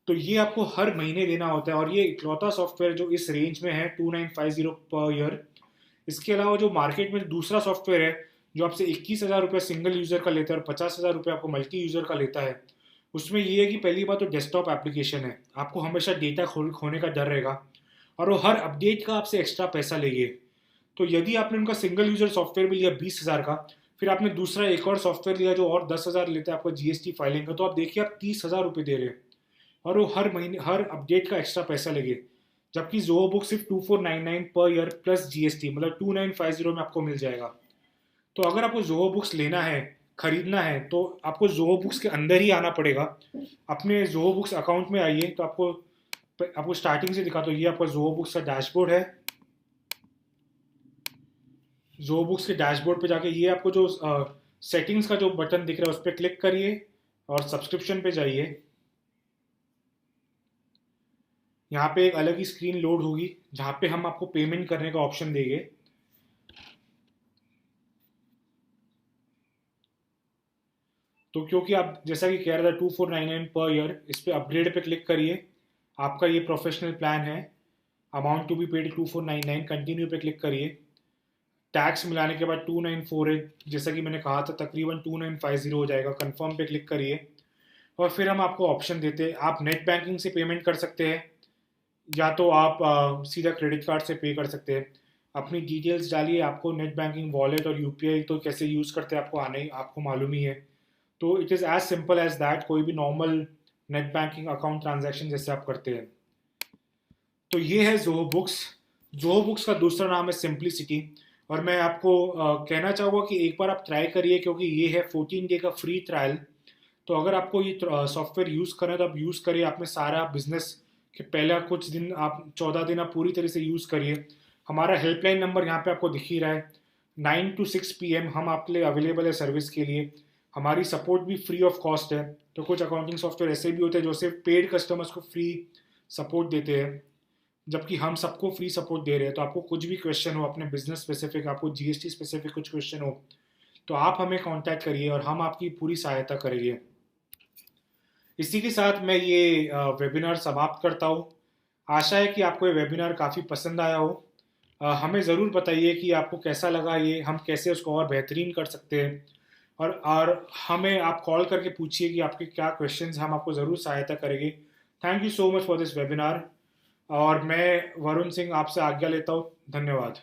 तो ये आपको हर महीने देना होता है और ये इकलौता सॉफ्टवेयर जो इस रेंज में है 2950 पर ईयर। इसके अलावा जो मार्केट में दूसरा सॉफ्टवेयर है जो आपसे 21,000 रुपये सिंगल यूज़र का लेता है और 50,000 रुपये आपको मल्टी यूज़र का लेता है, उसमें ये है कि पहली बात तो डेस्कटॉप एप्लीकेशन है, आपको हमेशा डेटा खोने का डर रहेगा और वो हर अपडेट का आपसे एक्स्ट्रा पैसा लेंगे। तो यदि आपने उनका सिंगल यूजर सॉफ्टवेयर भी लिया 20,000 का, फिर आपने दूसरा एक और सॉफ्टवेयर लिया जो और 10,000 लेता है आपका जीएसटी फाइलिंग का, तो आप देखिए आप 30,000 रुपये दे रहे हैं और वो हर महीने हर अपडेट का एक्स्ट्रा पैसा लगे। जबकि जोहो बुक सिर्फ 2499 पर ईयर प्लस जीएसटी मतलब 2950 में आपको मिल जाएगा। तो अगर आपको जोहो बुक्स लेना है, खरीदना है, तो आपको जोहो बुक्स के अंदर ही आना पड़ेगा। अपने जोहो बुक्स अकाउंट में आइए, तो आपको स्टार्टिंग से दिखा, तो ये आपका जोहो बुक्स का डैशबोर्ड है। जो बुक्स के डैशबोर्ड पे जाके ये आपको जो सेटिंग्स का जो बटन दिख रहा है उस पर क्लिक करिए और सब्सक्रिप्शन पे जाइए। यहाँ पे एक अलग ही स्क्रीन लोड होगी जहाँ पे हम आपको पेमेंट करने का ऑप्शन देंगे। तो क्योंकि आप जैसा कि कह रहा था 2499 पर ईयर, इस पे अपग्रेड पे क्लिक करिए। आपका ये प्रोफेशनल प्लान है। Amount to be paid 2499, continue पे क्लिक करिए। टैक्स मिलाने के बाद 2948 जैसा कि मैंने कहा था तकरीबन 2950 हो जाएगा। कंफर्म पे क्लिक करिए और फिर हम आपको ऑप्शन देते हैं, आप नेट बैंकिंग से पेमेंट कर सकते हैं या तो आप सीधा क्रेडिट कार्ड से पे कर सकते हैं। अपनी डिटेल्स डालिए, आपको नेट बैंकिंग वॉलेट और यूपीआई तो कैसे यूज़ करते हैं आपको मालूम ही है। तो it is as simple as that, कोई भी normal net banking account transaction जैसे आप करते हैं। तो ये है जोहो बुक्स। जोहो बुक्स का दूसरा नाम है सिंप्लिसिटी। और मैं आपको कहना चाहूँगा कि एक बार आप ट्राई करिए क्योंकि ये है 14 डे का फ्री ट्रायल। तो अगर आपको ये सॉफ्टवेयर यूज़ करना है तो आप यूज़ करिए। आप में सारा बिजनेस के पहला कुछ दिन, आप 14 दिन आप पूरी तरह से यूज़ करिए। हमारा हेल्पलाइन नंबर यहाँ पे आपको दिख ही रहा है। 9 to 6 PM हम आपके लिए अवेलेबल है सर्विस के लिए। हमारी सपोर्ट भी फ्री ऑफ कॉस्ट है। तो कुछ अकाउंटिंग सॉफ्टवेयर ऐसे भी होते हैं जो सिर्फ पेड कस्टमर्स को फ्री सपोर्ट देते हैं, जबकि हम सबको फ्री सपोर्ट दे रहे हैं। तो आपको कुछ भी क्वेश्चन हो अपने बिजनेस स्पेसिफिक, आपको जीएसटी स्पेसिफिक कुछ क्वेश्चन हो, तो आप हमें कांटेक्ट करिए और हम आपकी पूरी सहायता करेंगे। इसी के साथ मैं ये वेबिनार समाप्त करता हूँ। आशा है कि आपको ये वेबिनार काफ़ी पसंद आया हो। हमें ज़रूर बताइए कि आपको कैसा लगा, ये हम कैसे उसको और बेहतरीन कर सकते हैं। और हमें आप कॉल करके पूछिए कि आपके क्या क्वेश्चंस, हम आपको ज़रूर सहायता करेंगे। Thank you so much for this webinar. और मैं वरुण सिंह आपसे आज्ञा लेता हूँ। धन्यवाद।